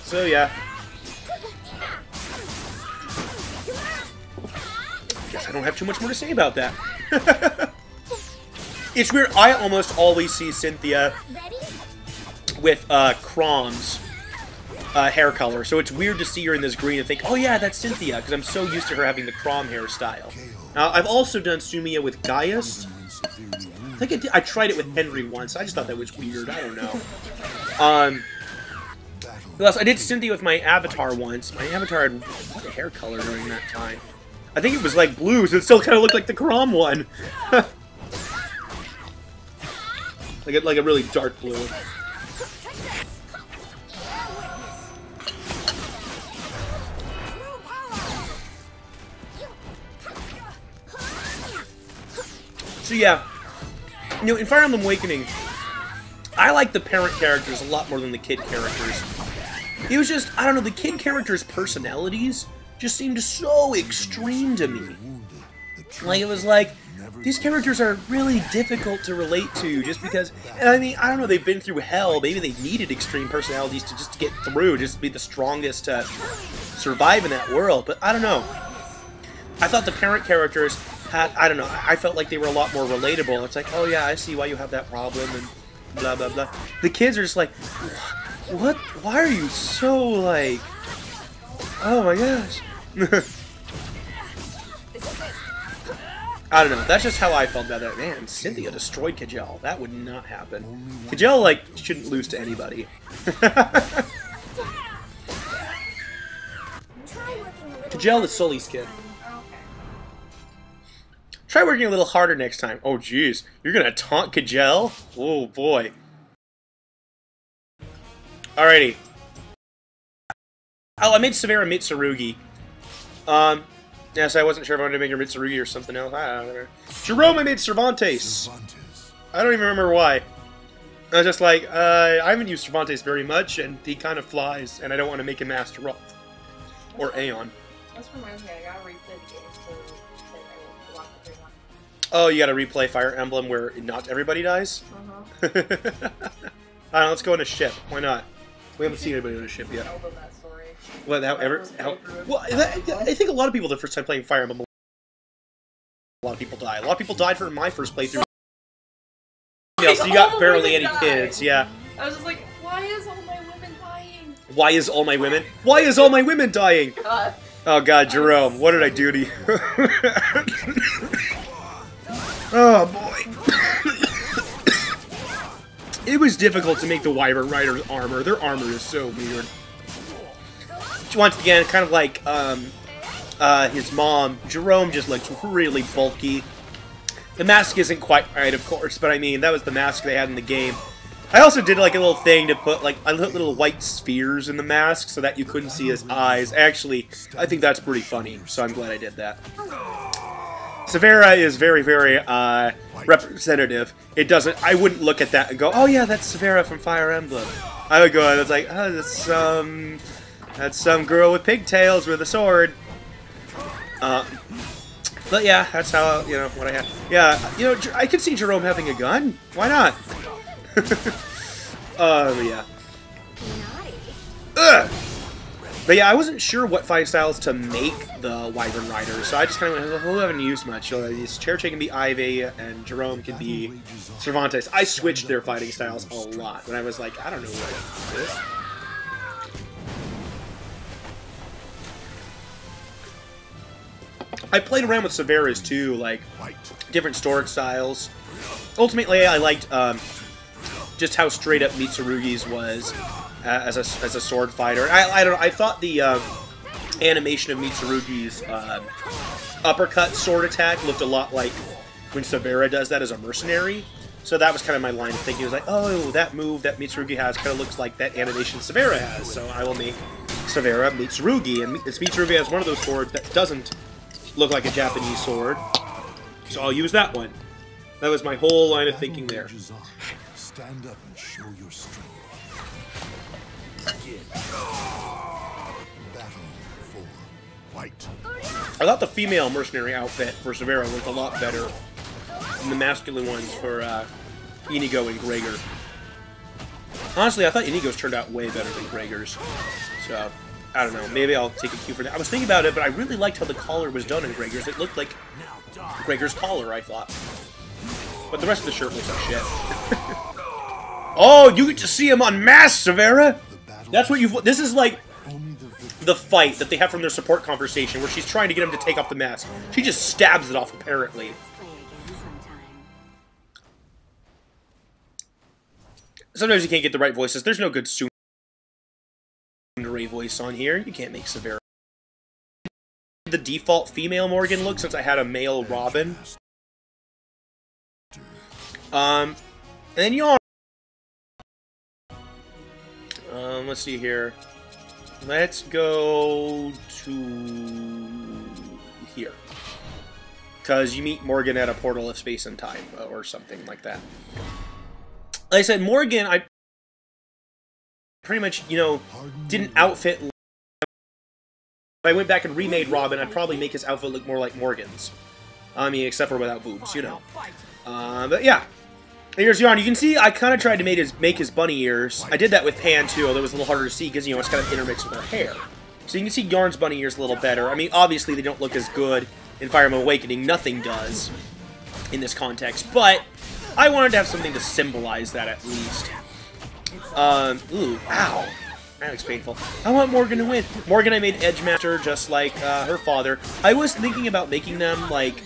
so yeah. Guess I don't have too much more to say about that. It's weird, I almost always see Cynthia with Crom's hair color, so it's weird to see her in this green and think, oh yeah, that's Cynthia, because I'm so used to her having the Crom hairstyle. Now, I've also done Sumia with Gaius. I think I tried it with Henry once. I just thought that was weird. I don't know. Plus, I did Cynthia with my Avatar once. My Avatar had the hair color during that time. I think it was like blue, so it still kind of looked like the Crom one. like a really dark blue. So yeah, you know, in Fire Emblem Awakening, I like the parent characters a lot more than the kid characters. It was just, I don't know, the kid characters' personalities just seemed so extreme to me. Like, it was like, these characters are really difficult to relate to just because, and I mean, I don't know, they've been through hell, maybe they needed extreme personalities to just get through, just to be the strongest to survive in that world, but I don't know. I thought the parent characters had, I don't know, I felt like they were a lot more relatable. It's like, oh yeah, I see why you have that problem, and blah, blah, blah. The kids are just like, what? Why are you so, like, oh my gosh. I don't know, that's just how I felt about that. Man, Cynthia destroyed Kjelle. That would not happen. Kjelle, like, shouldn't lose to anybody. Kjelle is Sully's kid. Try working a little harder next time. Oh, jeez. You're gonna taunt Kjelle? Oh, boy. Alrighty. Oh, I made Severa Mitsurugi. Yes, I wasn't sure if I wanted to make her Mitsurugi or something else. I don't know. Jerome, I made Cervantes. I don't even remember why. I was just like, I haven't used Cervantes very much, and he kind of flies, and I don't want to make him Master Roth. Or Aeon. That's reminds me, I gotta replay the game to lock the 3-1. Oh, you gotta replay Fire Emblem where not everybody dies? Alright, let's go on a ship. Why not? We haven't seen anybody on a ship yet. Well, I think a lot of people, the first time playing Fire Emblem, a lot of people die. A lot of people died for my first playthrough. Yeah, so you got barely any kids, yeah. I was just like, why is all my women dying? Why is all my women? Why is all my women dying? God. Oh god, Jerome, what did I do to you? Oh boy. It was difficult to make the Wyvern Rider's armor. Their armor is so weird. Once again, kind of like his mom, Jerome just looks really bulky. The mask isn't quite right, of course, but I mean, that was the mask they had in the game. I also did like a little thing to put like little white spheres in the mask so that you couldn't see his eyes. Actually, I think that's pretty funny, so I'm glad I did that. Severa is very, very representative. It doesn't. I wouldn't look at that and go, "Oh yeah, that's Severa from Fire Emblem." I would go, "It's like, oh, that's some girl with pigtails with a sword." But yeah, that's how what I have. Yeah, I could see Jerome having a gun. Why not? Yeah. Ugh. But yeah, I wasn't sure what fighting styles to make the Wyvern Rider, so I just kind of went, who haven't used much. So Cherche can be Ivy, and Jerome can be Cervantes. I switched their fighting styles a lot, and I was like, I don't know what this is. I played around with Severa's too, like different storage styles. Ultimately, I liked just how straight up Mitsurugi's was as a sword fighter. I don't know. I thought the animation of Mitsurugi's uppercut sword attack looked a lot like when Severa does that as a mercenary. So that was kind of my line of thinking. It was like, oh, that move that Mitsurugi has kind of looks like that animation Severa has. So I will make Severa Mitsurugi, and Mitsurugi has one of those swords that doesn't look like a Japanese sword. So I'll use that one. That was my whole line of thinking there. Stand up and show your strength. Battle for white. I thought the female mercenary outfit for Severa looked a lot better than the masculine ones for Inigo and Gregor. Honestly, I thought Inigo's turned out way better than Gregor's. So, I don't know. Maybe I'll take a cue for that. I was thinking about it, but I really liked how the collar was done in Gregor's. It looked like Gregor's collar, I thought. But the rest of the shirt looks like shit. Oh, you get to see him unmasked, Severa! That's what you've... This is like the fight that they have from their support conversation where she's trying to get him to take off the mask. She just stabs it off, apparently. Sometimes you can't get the right voices. There's no good Tsundere voice on here. You can't make Severa. The default female Morgan look since I had a male Robin. And then Yarne. Let's see here. Let's go to here. Because you meet Morgan at a portal of space and time, or something like that. Like I said, Morgan, I pretty much, you know, didn't outfit. If I went back and remade Robin, I'd probably make his outfit look more like Morgan's. I mean, except for without boobs, you know. But yeah. Here's Yarne. You can see I kind of tried to make his bunny ears. I did that with Panne too, although it was a little harder to see because, you know, it's kind of intermixed with her hair. So you can see Yarne's bunny ears a little better. I mean, obviously they don't look as good in Fire Emblem Awakening. Nothing does in this context, but I wanted to have something to symbolize that at least. Ooh, ow. That looks painful. I want Morgan to win. Morgan, I made Edgemaster just like her father. I was thinking about making them like...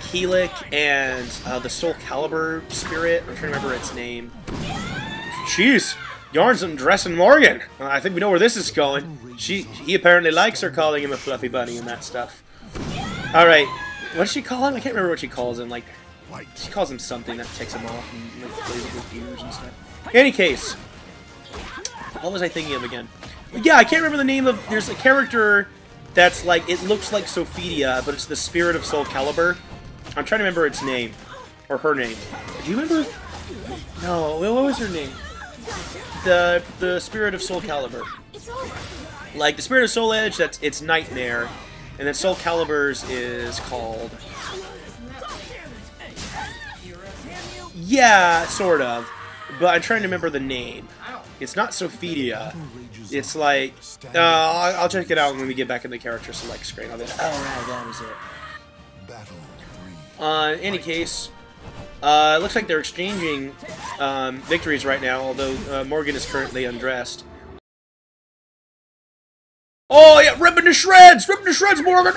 Keelik and the Soulcalibur spirit. I'm trying to remember its name. Jeez, Yarne's undressing Morgan. I think we know where this is going. He apparently likes her calling him a fluffy bunny and that stuff. All right, what does she call him? I can't remember what she calls him. Like, she calls him something that takes him off and like, plays it with ears and stuff. In any case, what was I thinking of again? Yeah, I can't remember the name of. There's a character that's like, it looks like Sophidia, but it's the spirit of Soulcalibur. I'm trying to remember its name. Or her name. Do you remember? No, what was her name? The spirit of Soulcalibur. Like, the spirit of Soul Edge, it's Nightmare. And then Soulcalibur's is called... Yeah, sort of. But I'm trying to remember the name. It's not Sophidia. It's like... I'll check it out when we get back in the character select screen. I'll be like, oh, right, that was it. In any case, it looks like they're exchanging victories right now, although Morgan is currently undressed. Oh, yeah, ripping to shreds! Ripping to shreds, Morgan!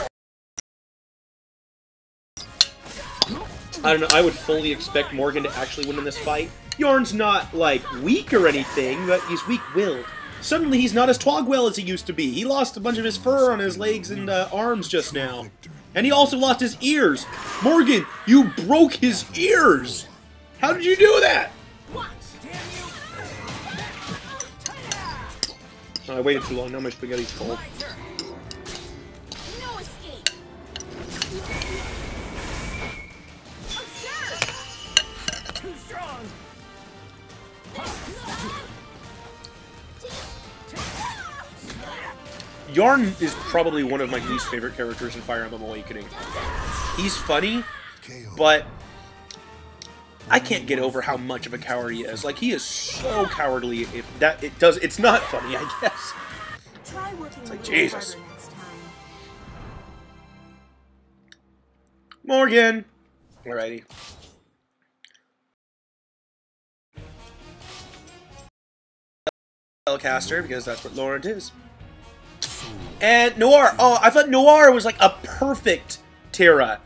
I don't know, I would fully expect Morgan to actually win in this fight. Yarne's not, like, weak or anything, but he's weak-willed. Suddenly, he's not as Twogwell as he used to be. He lost a bunch of his fur on his legs and arms just now. And he also lost his ears. Morgan, you broke his ears! How did you do that? Oh, I waited too long. Now my spaghetti's cold. Yarne is probably one of my least favorite characters in Fire Emblem Awakening. He's funny, but I can't get over how much of a coward he is. Like, he is so cowardly. It's not funny, I guess. It's like, Jesus. Morgan! Alrighty. Caster, because that's what Laurent is. And Noire. Oh, I thought Noire was like a perfect Terra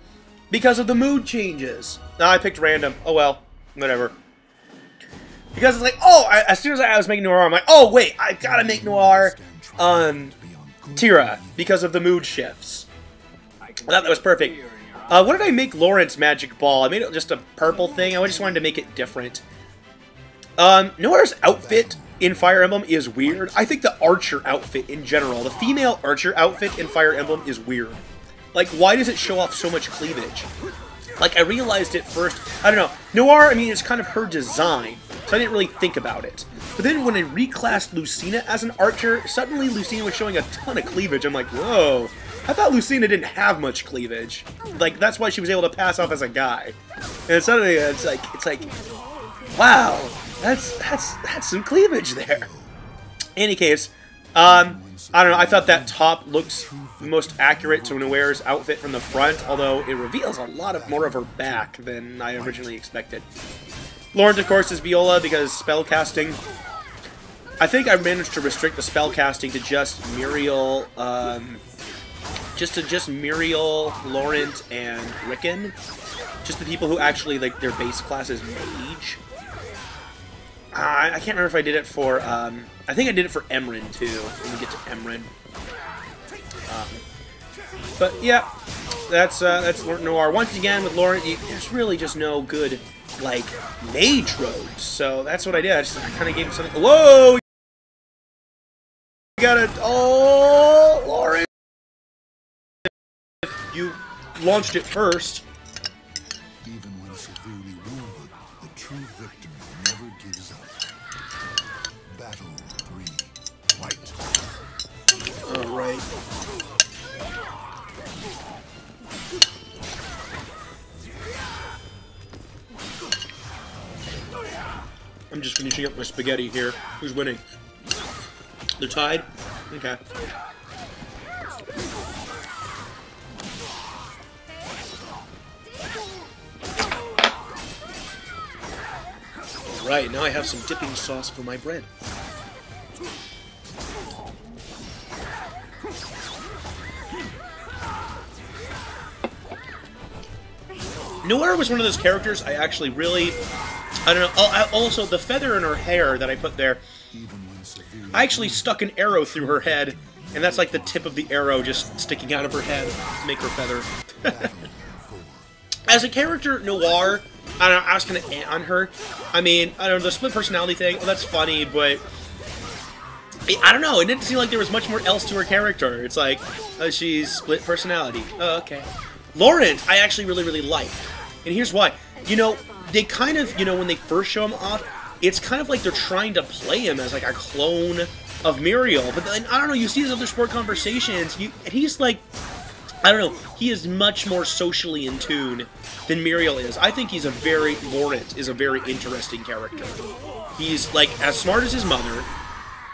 because of the mood changes. No, I picked random. Oh well, whatever. Because it's like, oh, as soon as I was making Noire, I'm like, oh wait, I gotta make Noire Terra because of the mood shifts. I thought that was perfect. What did I make Laurent's magic ball? I made it just a purple thing. I just wanted to make it different. Noire's outfit in Fire Emblem is weird. I think the archer outfit in general, the female archer outfit in Fire Emblem is weird. Like, why does it show off so much cleavage? Like, I realized it first, I don't know, Noire, I mean, it's kind of her design, so I didn't really think about it. But then when I reclassed Lucina as an archer, suddenly Lucina was showing a ton of cleavage. I'm like, whoa, I thought Lucina didn't have much cleavage. Like, that's why she was able to pass off as a guy. And suddenly it's like, wow, that's some cleavage there. In any case, I don't know, I thought that top looks most accurate to Noire's outfit from the front, although it reveals a lot more of her back than I originally expected. Laurent, of course, is Viola because spellcasting. I think I managed to restrict the spellcasting to just Miriel, just Miriel, Laurent, and Ricken. Just the people who actually, like, their base class is mage. I can't remember if I did it for, I think I did it for Emmeryn, too, when we get to Emmeryn. But, yeah, that's Noire. Once again, with Laurent, there's really just no good, like, mage roads. So that's what I did. I kind of gave him something. Whoa! You got it. Oh, Laurent! You launched it first. Even when severely wounded, the true victor never gives up. Battle 3. Fight. All right. I'm just finishing up my spaghetti here. Who's winning? They're tied? Okay. Alright, now I have some dipping sauce for my bread. Noire was one of those characters I actually really... I don't know. Oh, also, the feather in her hair that I put there, I actually stuck an arrow through her head, and that's like the tip of the arrow just sticking out of her head to make her feather. As a character, Noire, I don't know, I was kind of on her. I mean, I don't know, the split personality thing, oh, that's funny, but I don't know, it didn't seem like there was much more else to her character. It's like, she's split personality. Oh, okay. Laurent, I actually really, really like. And here's why. You know, they kind of, you know, when they first show him off, it's kind of like they're trying to play him as, like, a clone of Miriel. But then, I don't know, you see these other sport conversations, he's like, I don't know, he is much more socially in tune than Miriel is. I think Laurent is a very interesting character. He's, like, as smart as his mother,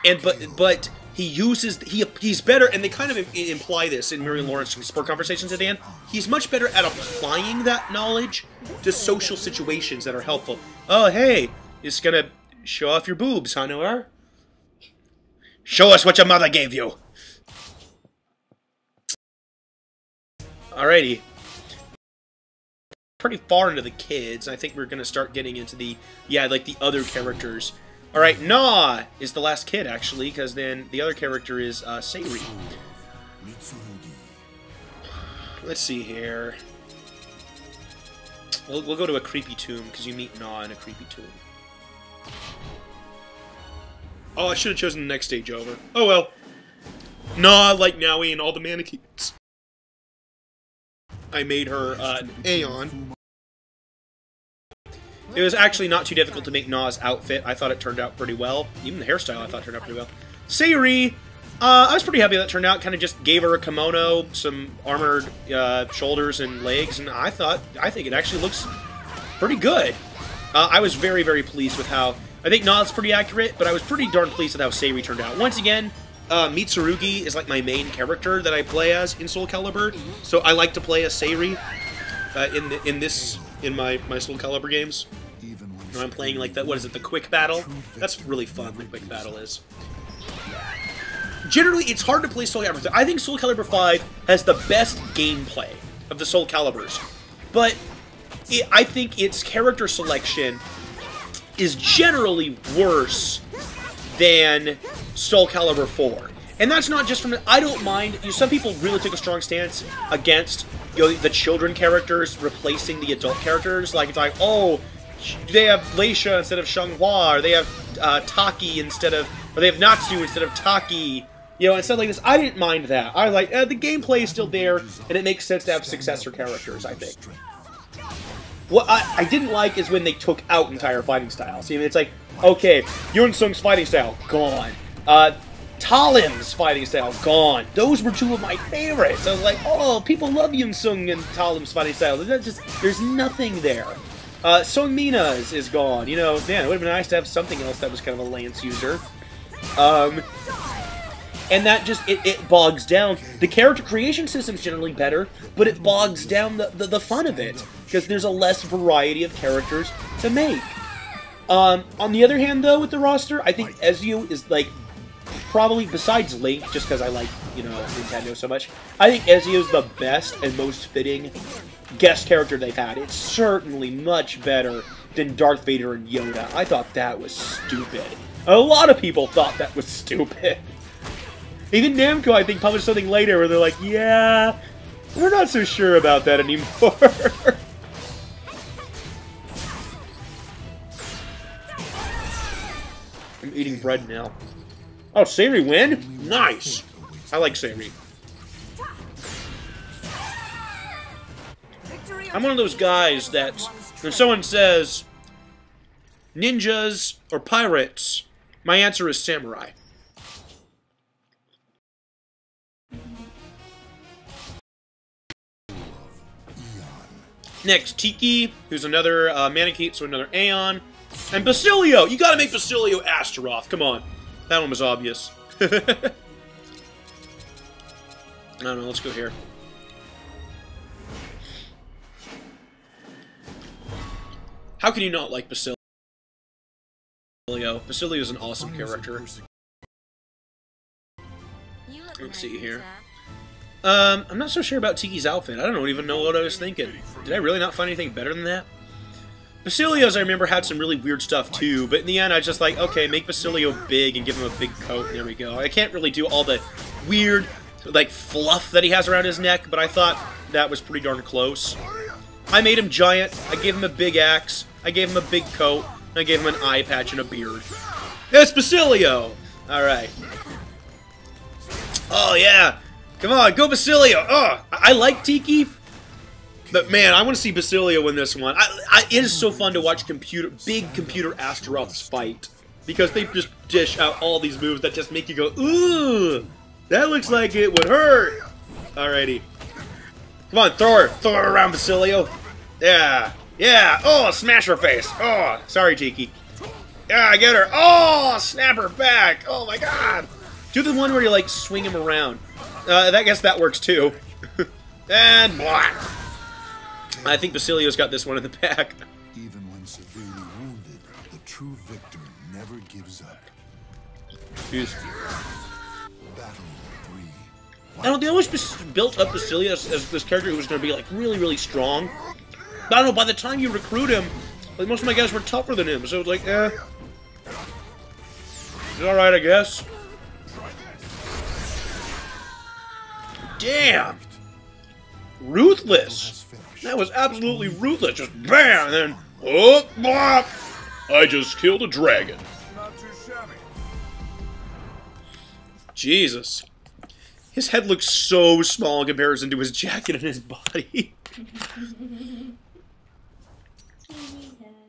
and but he's better, and they kind of imply this in Miriel and Laurent's sport conversations at the end, he's much better at applying that knowledge to social situations that are helpful. Oh, hey, just gonna show off your boobs, huh, Noire? Show us what your mother gave you! Alrighty. Pretty far into the kids. I think we're gonna start getting into the, yeah, like the other characters. Alright, Nah is the last kid, actually, because then the other character is Sayri. Let's see here. We'll go to a creepy tomb, because you meet Nah in a creepy tomb. Oh, I should have chosen the next stage over. Oh well. Nah, like Nowi and all the mannequins. I made her an Aeon. It was actually not too difficult to make Nah's outfit. I thought it turned out pretty well. Even the hairstyle I thought turned out pretty well. Sayri, I was pretty happy that turned out. Kind of just gave her a kimono, some armored shoulders and legs, and I think it actually looks pretty good. I was very, very pleased with how... I think Nah's pretty accurate, but I was pretty darn pleased with how Sayri turned out. Once again, Mitsurugi is like my main character that I play as in Soulcalibur, so I like to play as Sayri in my Soulcalibur games. I'm playing like that. What is it? The quick battle. That's really fun. The quick battle is. Generally, it's hard to play Soulcalibur. I think Soulcalibur 5 has the best gameplay of the Soulcaliburs, but I think its character selection is generally worse than Soulcalibur 4. And that's not just from... I don't mind... some people really took a strong stance against, you know, the children characters replacing the adult characters. Like, it's like, oh, they have Leisha instead of Xianghua, or they have Taki instead of... or they have Natsu instead of Taki, you know, and stuff like this. I didn't mind that. I like... the gameplay is still there, and it makes sense to have successor characters, I think. What I didn't like is when they took out entire fighting styles. I mean, it's like, okay, Yun Sung's fighting style, gone. Talim's fighting style, gone. Those were two of my favorites. I was like, oh, people love Yun Sung and Talim's fighting style. There's nothing there. Song Mina's is gone. You know, man, it would have been nice to have something else that was kind of a Lance user. And that just, it bogs down. The character creation system's generally better, but it bogs down the fun of it, because there's a less variety of characters to make. On the other hand, though, with the roster, I think Ezio is, like, probably, besides Link, just because I like, you know, Nintendo so much, I think Ezio's the best and most fitting guest character they've had. It's certainly much better than Darth Vader and Yoda. I thought that was stupid. A lot of people thought that was stupid. Even Namco, I think, published something later where they're like, yeah, we're not so sure about that anymore. I'm eating bread now. Oh, Sayri win? Nice! I like Sayri. I'm one of those guys that, when someone says, ninjas or pirates, my answer is samurai. Next, Tiki, who's another Manakete, so another Aeon. And Basilio! You gotta make Basilio Astaroth, come on. That one was obvious. I don't know, let's go here. How can you not like Basilio? Basilio is an awesome character. Let's see here. I'm not so sure about Tiki's outfit. I don't even know what I was thinking. Did I really not find anything better than that? Basilio's, I remember, had some really weird stuff, too. But in the end, I was just like, okay, make Basilio big and give him a big coat, and there we go. I can't really do all the weird, like, fluff that he has around his neck, but I thought that was pretty darn close. I made him giant. I gave him a big axe. I gave him a big coat. And I gave him an eye patch and a beard. It's Basilio! Alright. Oh, yeah! Come on, go Basilio! Oh, I like Tiki, but man, I want to see Basilio win this one. It is so fun to watch big computer Astaroths fight, because they just dish out all these moves that just make you go, ooh, that looks like it would hurt. Alrighty. Come on, throw her around, Basilio. Yeah, yeah, oh, smash her face. Oh, sorry, Tiki. Yeah, get her. Oh, snap her back. Oh my god. Do the one where you, like, swing him around. I guess that works too. And blah. I think Basilio's got this one in the back. Even when severely wounded, the true victor never gives up. Jeez. Battle 3. I don't know, they always built up Basilio as this character who was going to be, like, really, really strong. But I don't know, by the time you recruit him, like, most of my guys were tougher than him, so it's like, it's alright, I guess. Damn! Ruthless! That was absolutely ruthless. Just bam! And then, oh, blah! I just killed a dragon. Jesus. His head looks so small in comparison to his jacket and his body.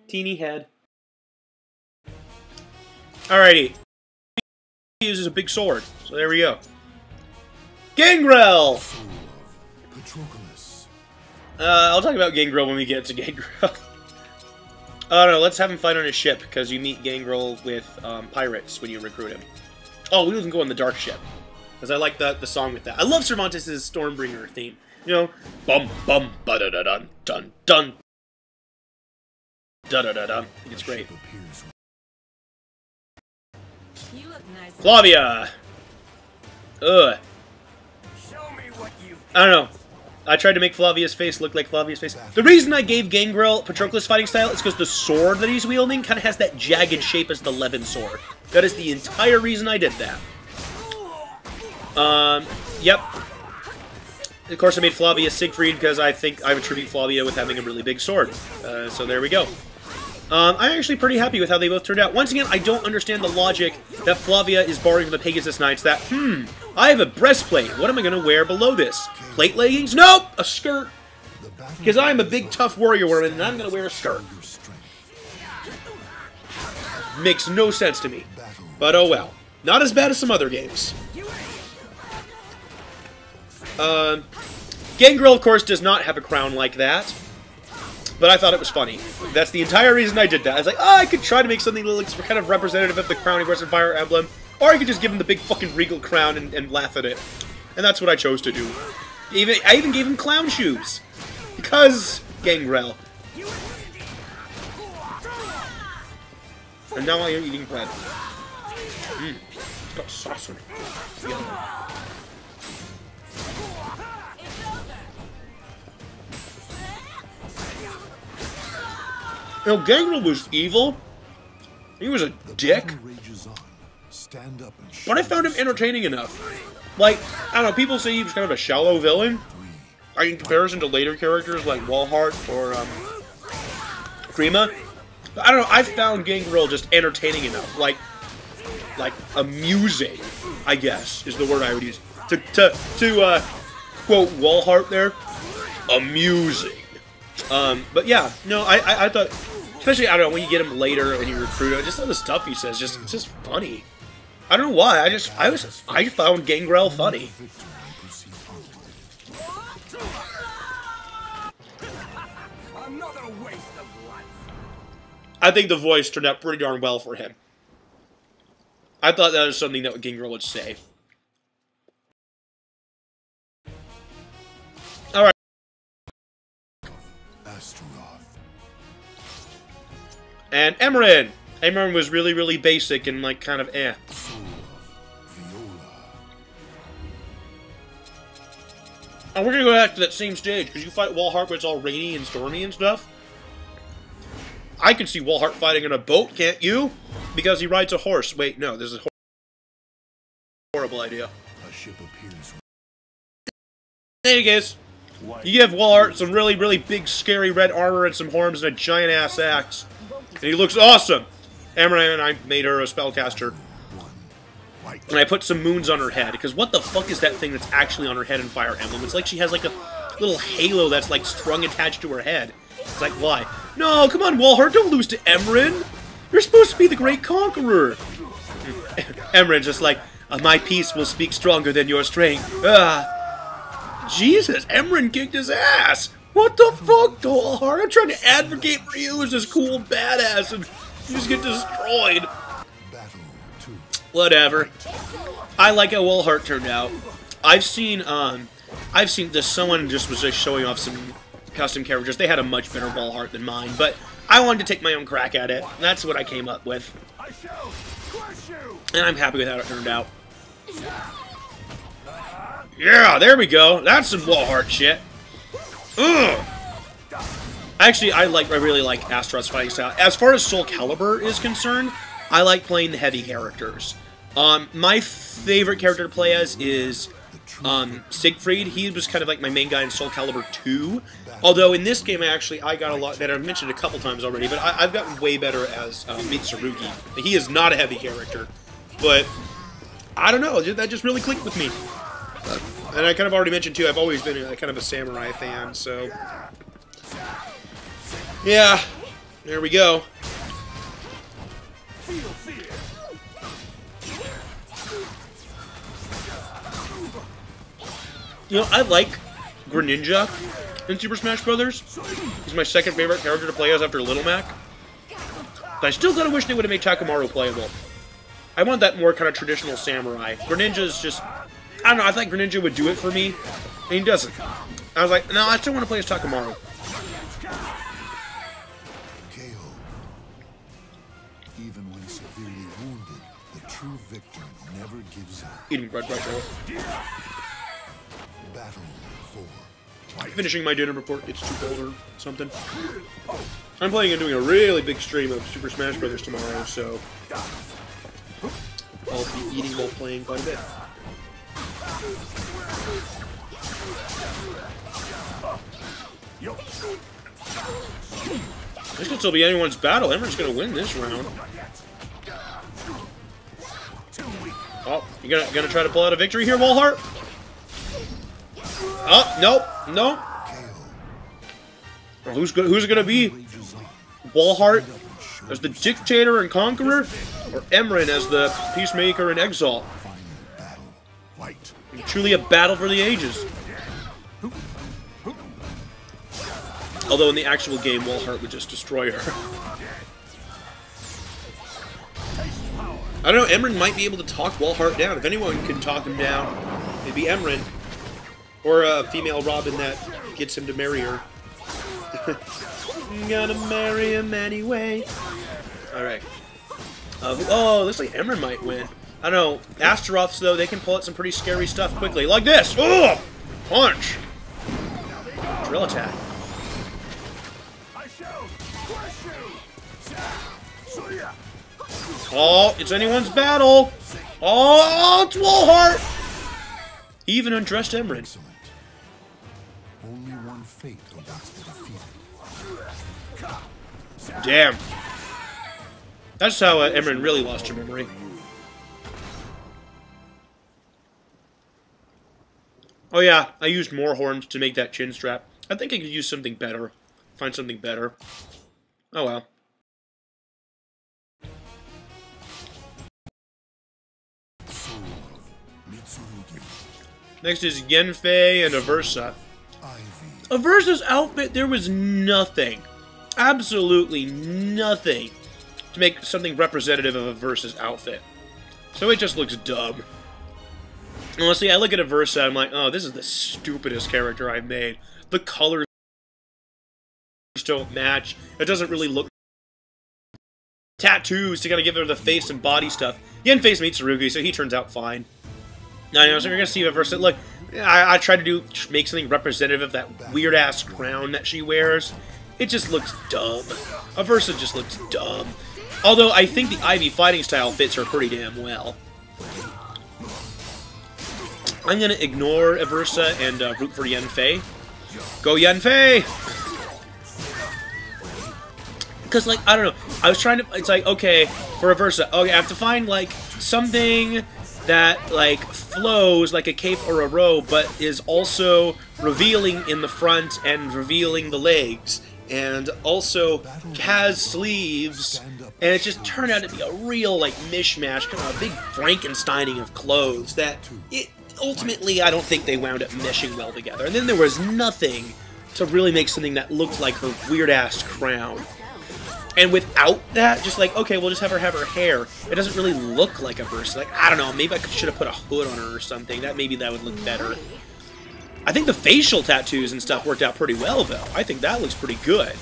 Teeny head. Alrighty. He uses a big sword, so there we go. Gangrel! I'll talk about Gangrel when we get to Gangrel. Oh no, let's have him fight on his ship, because you meet Gangrel with pirates when you recruit him. Oh, we can go on the dark ship, because I like the song with that. I love Cervantes' Stormbringer theme. You know, bum bum ba da da dun dun dun da da da dun. It's great. Flavia! Ugh. I don't know. I tried to make Flavia's face look like Flavia's face. The reason I gave Gangrel Patroclus' fighting style is because the sword that he's wielding kind of has that jagged shape as the Levin sword. That is the entire reason I did that. Yep. Of course, I made Flavia Siegfried because I think I attribute Flavia with having a really big sword. So there we go. I'm actually pretty happy with how they both turned out. Once again, I don't understand the logic that Flavia is borrowing from the Pegasus Knights that, I have a breastplate. What am I going to wear below this? Plate leggings? Nope! A skirt. Because I'm a big, tough warrior woman, and I'm going to wear a skirt. Makes no sense to me. But oh well. Not as bad as some other games. Gangrel, of course, does not have a crown like that. But I thought it was funny. That's the entire reason I did that. I was like, oh, I could try to make something that looks kind of representative of the crown he wears in Fire Emblem. Or I could just give him the big fucking regal crown and laugh at it. And that's what I chose to do. I even gave him clown shoes. Because Gangrel. And now I am eating bread. It's got sauce in it. Yeah. You know, Gangrel was evil. He was a dick. But I found him entertaining enough. Like, I don't know, people say he was kind of a shallow villain. Like, in comparison to later characters like Walhart or Prima. But I don't know, I found Gangrel just entertaining enough. Like amusing, I guess, is the word I would use. To quote Walhart there, amusing. But yeah, no, I thought, especially, I don't know, when you get him later, when you recruit him, just all the stuff he says, it's just funny. I don't know why, I found Gangrel funny. I think the voice turned out pretty darn well for him. I thought that was something that Gangrel would say. Alright. And Emmeryn! Emmeryn was really, really basic and, like, kind of eh. And we're gonna go back to that same stage, because you fight Walhart where it's all rainy and stormy and stuff. I can see Walhart fighting on a boat, can't you? Because he rides a horse. Wait, no, this is a horrible idea. A ship appears. There you go. You give Walhart some really, really big, scary red armor and some horns and a giant-ass axe. And he looks awesome! Emmeryn and I made her a spellcaster. And I put some moons on her head, because what the fuck is that thing that's actually on her head in Fire Emblem? It's like she has like a little halo that's like strung attached to her head. It's like, why? No, come on, Walhart, don't lose to Emmeryn! You're supposed to be the great conqueror! Emmeryn's just like, my peace will speak stronger than your strength. Jesus, Emmeryn kicked his ass! What the fuck, Walhart? I'm trying to advocate for you as this cool badass, and you just get destroyed. Whatever. I like how Walhart turned out. I've seen this, someone just was just showing off some custom characters. They had a much better Walhart than mine, but I wanted to take my own crack at it. That's what I came up with. And I'm happy with how it turned out. Yeah, there we go. That's some Walhart shit. Ugh. Actually, I really like Astaroth's fighting style. As far as Soulcalibur is concerned, I like playing the heavy characters. My favorite character to play as is Siegfried. He was kind of like my main guy in Soulcalibur 2. Although in this game, I got a lot better. I've mentioned it a couple times already, but I've gotten way better as Mitsurugi. He is not a heavy character, but I don't know. That just really clicked with me. And I kind of already mentioned too, I've always been kind of a samurai fan, so yeah, there we go. You know, I like Greninja in Super Smash Bros. He's my second favorite character to play as after Little Mac. But I still kind of wish they would have made Takamaru playable. I want that more kind of traditional samurai. Greninja's just, I don't know, I thought Greninja would do it for me, and he doesn't. I was like, no, I still want to play as Takamaru. Even when severely wounded, the true victor never gives up. Eating bread right now. Battle for Finishing my dinner before it gets too cold or something. I'm planning on doing a really big stream of Super Smash Bros. Tomorrow, so I'll be eating while playing quite a bit. This could still be anyone's battle. Emmeryn's gonna win this round. Oh, you gonna try to pull out a victory here, Walhart? Oh, nope, nope. Well, who's it gonna be? Walhart as the dictator and conqueror, or Emmeryn as the peacemaker and exalt? Truly a battle for the ages. Although in the actual game, Walhart would just destroy her. I don't know, Emmeryn might be able to talk Walhart down. If anyone can talk him down, it'd be Emmeryn. Or a female Robin that gets him to marry her. Gonna marry him anyway. Alright. Oh, looks like Emmeryn might win. I don't know. Astaroths, though, they can pull out some pretty scary stuff quickly. Like this! Oh! Punch! Drill attack. Oh, it's anyone's battle! Oh, it's Walhart! He even undressed Emmeryn. Excellent. Only one fate awaits the defeated. Damn. That's how Emmeryn really lost her memory. Oh yeah, I used more horns to make that chin strap. I think I could use something better. Find something better. Oh well. Next is Yen'fay and Aversa. Aversa's outfit, there was nothing. Absolutely nothing to make something representative of Aversa's outfit. So it just looks dumb. Honestly, I look at Aversa, I'm like, oh, this is the stupidest character I've made. The colors don't match. It doesn't really look... Tattoos to kind of give her the face and body stuff. Yen'fay's meets Tsurugi, so he turns out fine. Now, you know, so you're gonna see Aversa. Look, I tried to make something representative of that weird-ass crown that she wears. It just looks dumb. Aversa just looks dumb. Although, I think the Ivy fighting style fits her pretty damn well. I'm gonna ignore Aversa and root for Yen'fay. Go Yen'fay! Because, like, I don't know. I was trying to... It's like, okay, for Aversa, okay, I have to find, like, something that, like, flows like a cape or a robe, but is also revealing in the front and revealing the legs. And also has sleeves. And it just turned out to be a real, like, mishmash, kind of a big Frankensteining of clothes that... Ultimately, I don't think they wound up meshing well together. And then there was nothing to really make something that looked like her weird-ass crown. And without that, just like, okay, we'll just have her hair. It doesn't really look like Aversa. Like, I don't know, maybe I should have put a hood on her or something. Maybe that would look better. I think the facial tattoos and stuff worked out pretty well, though. I think that looks pretty good.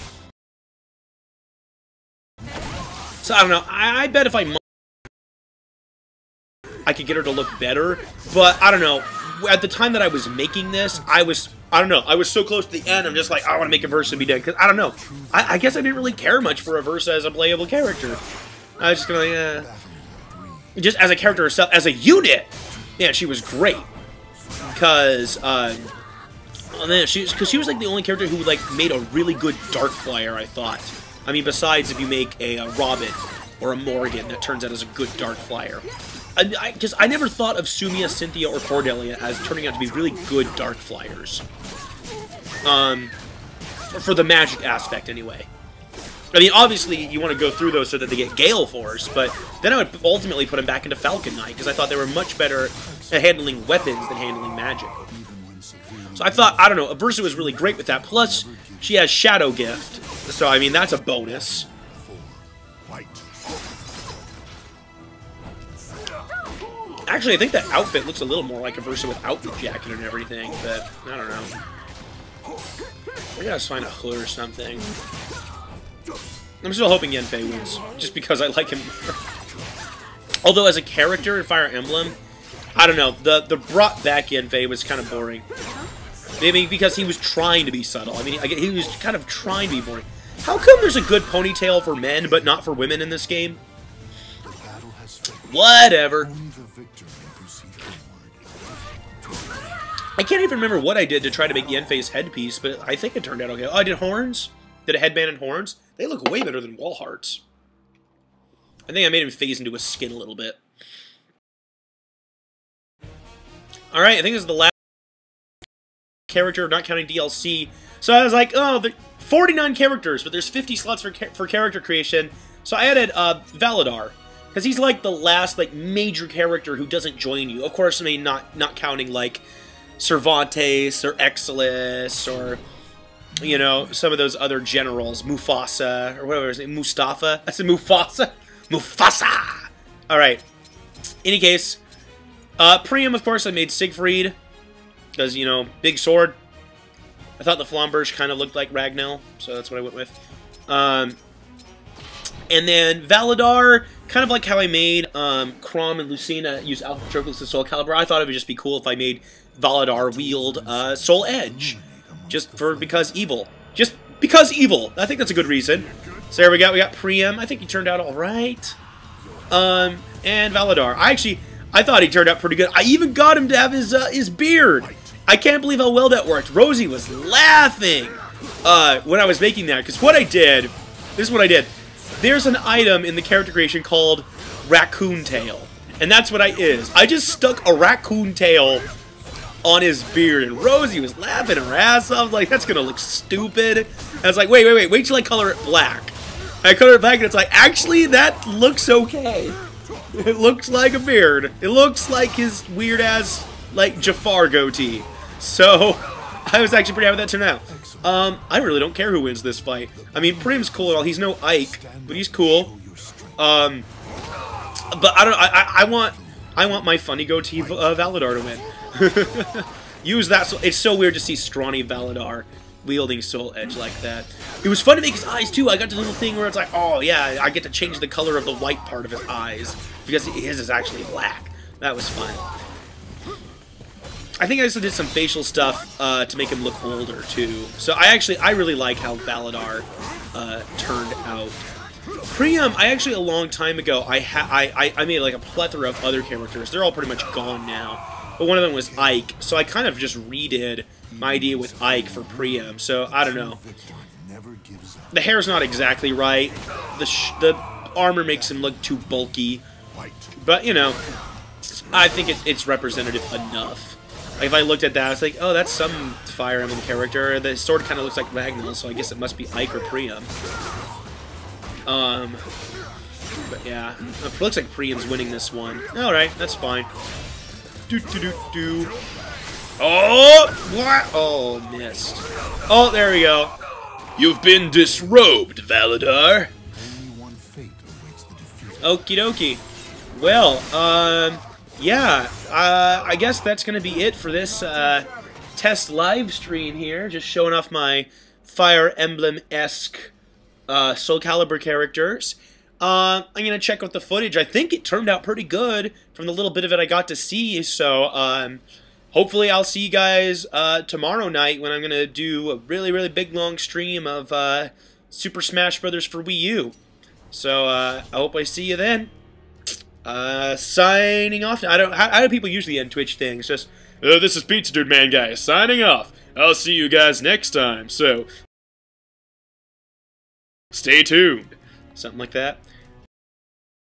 So, I don't know. I bet if I could get her to look better, but I don't know. At the time that I was making this, I don't know, I was so close to the end, I'm just like, I want to make Aversa be dead, because I don't know. I guess I didn't really care much for Aversa as a playable character. I was just kind of like, just as a character herself, as a unit, yeah, she was great. Because, she was like the only character who like made a really good Dark Flyer, I thought. I mean, besides if you make a Robin or a Morgan that turns out as a good Dark Flyer. Because I never thought of Sumia, Cynthia, or Cordelia as turning out to be really good Dark Flyers. For the magic aspect, anyway. I mean, obviously, you want to go through those so that they get Gale Force, but then I would ultimately put them back into Falcon Knight, because I thought they were much better at handling weapons than handling magic. So I thought, I don't know, Aversa was really great with that, plus she has Shadow Gift, so I mean, that's a bonus. Actually, I think that outfit looks a little more like Aversa without the jacket and everything, but I don't know. We gotta find a hood or something. I'm still hoping Yen'fay wins, just because I like him. Although, as a character in Fire Emblem, I don't know, the brought back Yen'fay was kind of boring. Maybe because he was trying to be subtle. I mean, he was kind of trying to be boring. How come there's a good ponytail for men, but not for women in this game? Whatever. I can't even remember what I did to try to make Yen'fay's headpiece, but I think it turned out okay. Oh, I did horns? Did a headband and horns? They look way better than Walhart's. I think I made him phase into his skin a little bit. Alright, I think this is the last character, not counting DLC. So I was like, oh, 49 characters, but there's 50 slots for character creation. So I added Validar, because he's like the last like major character who doesn't join you. Of course, I mean not counting like Cervantes or Exilus or, you know, some of those other generals, Mufasa or whatever his name, Mustafa. I said Mufasa. Mufasa. All right. Any case, Priam, of course, I made Siegfried because, you know, big sword. I thought the Flamberge kind of looked like Ragnell, so that's what I went with. And then Validar, kind of like how I made Crom and Lucina use Alpha Patroclus and Soulcalibur. I thought it would just be cool if I made Validar wield Soul Edge, because evil. Just because evil. I think that's a good reason. So there we got Priam. I think he turned out all right. And Validar. I thought he turned out pretty good. I even got him to have his beard. I can't believe how well that worked. Rosie was laughing when I was making that, because what I did, this is what I did. There's an item in the character creation called Raccoon Tail, and that's what I just stuck a raccoon tail on his beard, and Rosie was laughing her ass off. I was like, that's gonna look stupid. I was like, wait till I color it black. I color it black, and it's like, actually, that looks okay. It looks like a beard. It looks like his weird-ass, like, Jafar goatee. So, I was actually pretty happy with that turnout. I really don't care who wins this fight. I mean, Priam's cool and all. He's no Ike, but he's cool. But I want my funny goatee Validar to win. Use that. So it's so weird to see scrawny Validar wielding Soul Edge like that. It was fun to make his eyes too. I got the little thing where it's like, oh yeah, I get to change the color of the white part of his eyes because his is actually black. That was fun. I think I also did some facial stuff to make him look older too. So I really like how Validar turned out. Priam, a long time ago, I made like a plethora of other characters. They're all pretty much gone now. But one of them was Ike, so I kind of just redid my idea with Ike for Priam. So I don't know. The hair's not exactly right. The armor makes him look too bulky. But you know, I think it's representative enough. Like if I looked at that, I was like, oh, that's some Fire Emblem character. The sword kind of looks like Ragnall, so I guess it must be Ike or Priam. But yeah, it looks like Priam's winning this one. All right, that's fine. Oh, what? Oh, missed. Oh, there we go. You've been disrobed, Validar. Okie dokie. Well, yeah, I guess that's going to be it for this test live stream here. Just showing off my Fire Emblem-esque Soulcalibur characters. I'm going to check out the footage. I think it turned out pretty good from the little bit of it I got to see. So, hopefully I'll see you guys tomorrow night when I'm going to do a really, really big, long stream of Super Smash Bros. For Wii U. So, I hope I see you then. Signing off. How do people usually end Twitch things? Just, this is Pizza Dude Man Guy signing off. I'll see you guys next time. So, stay tuned. Something like that.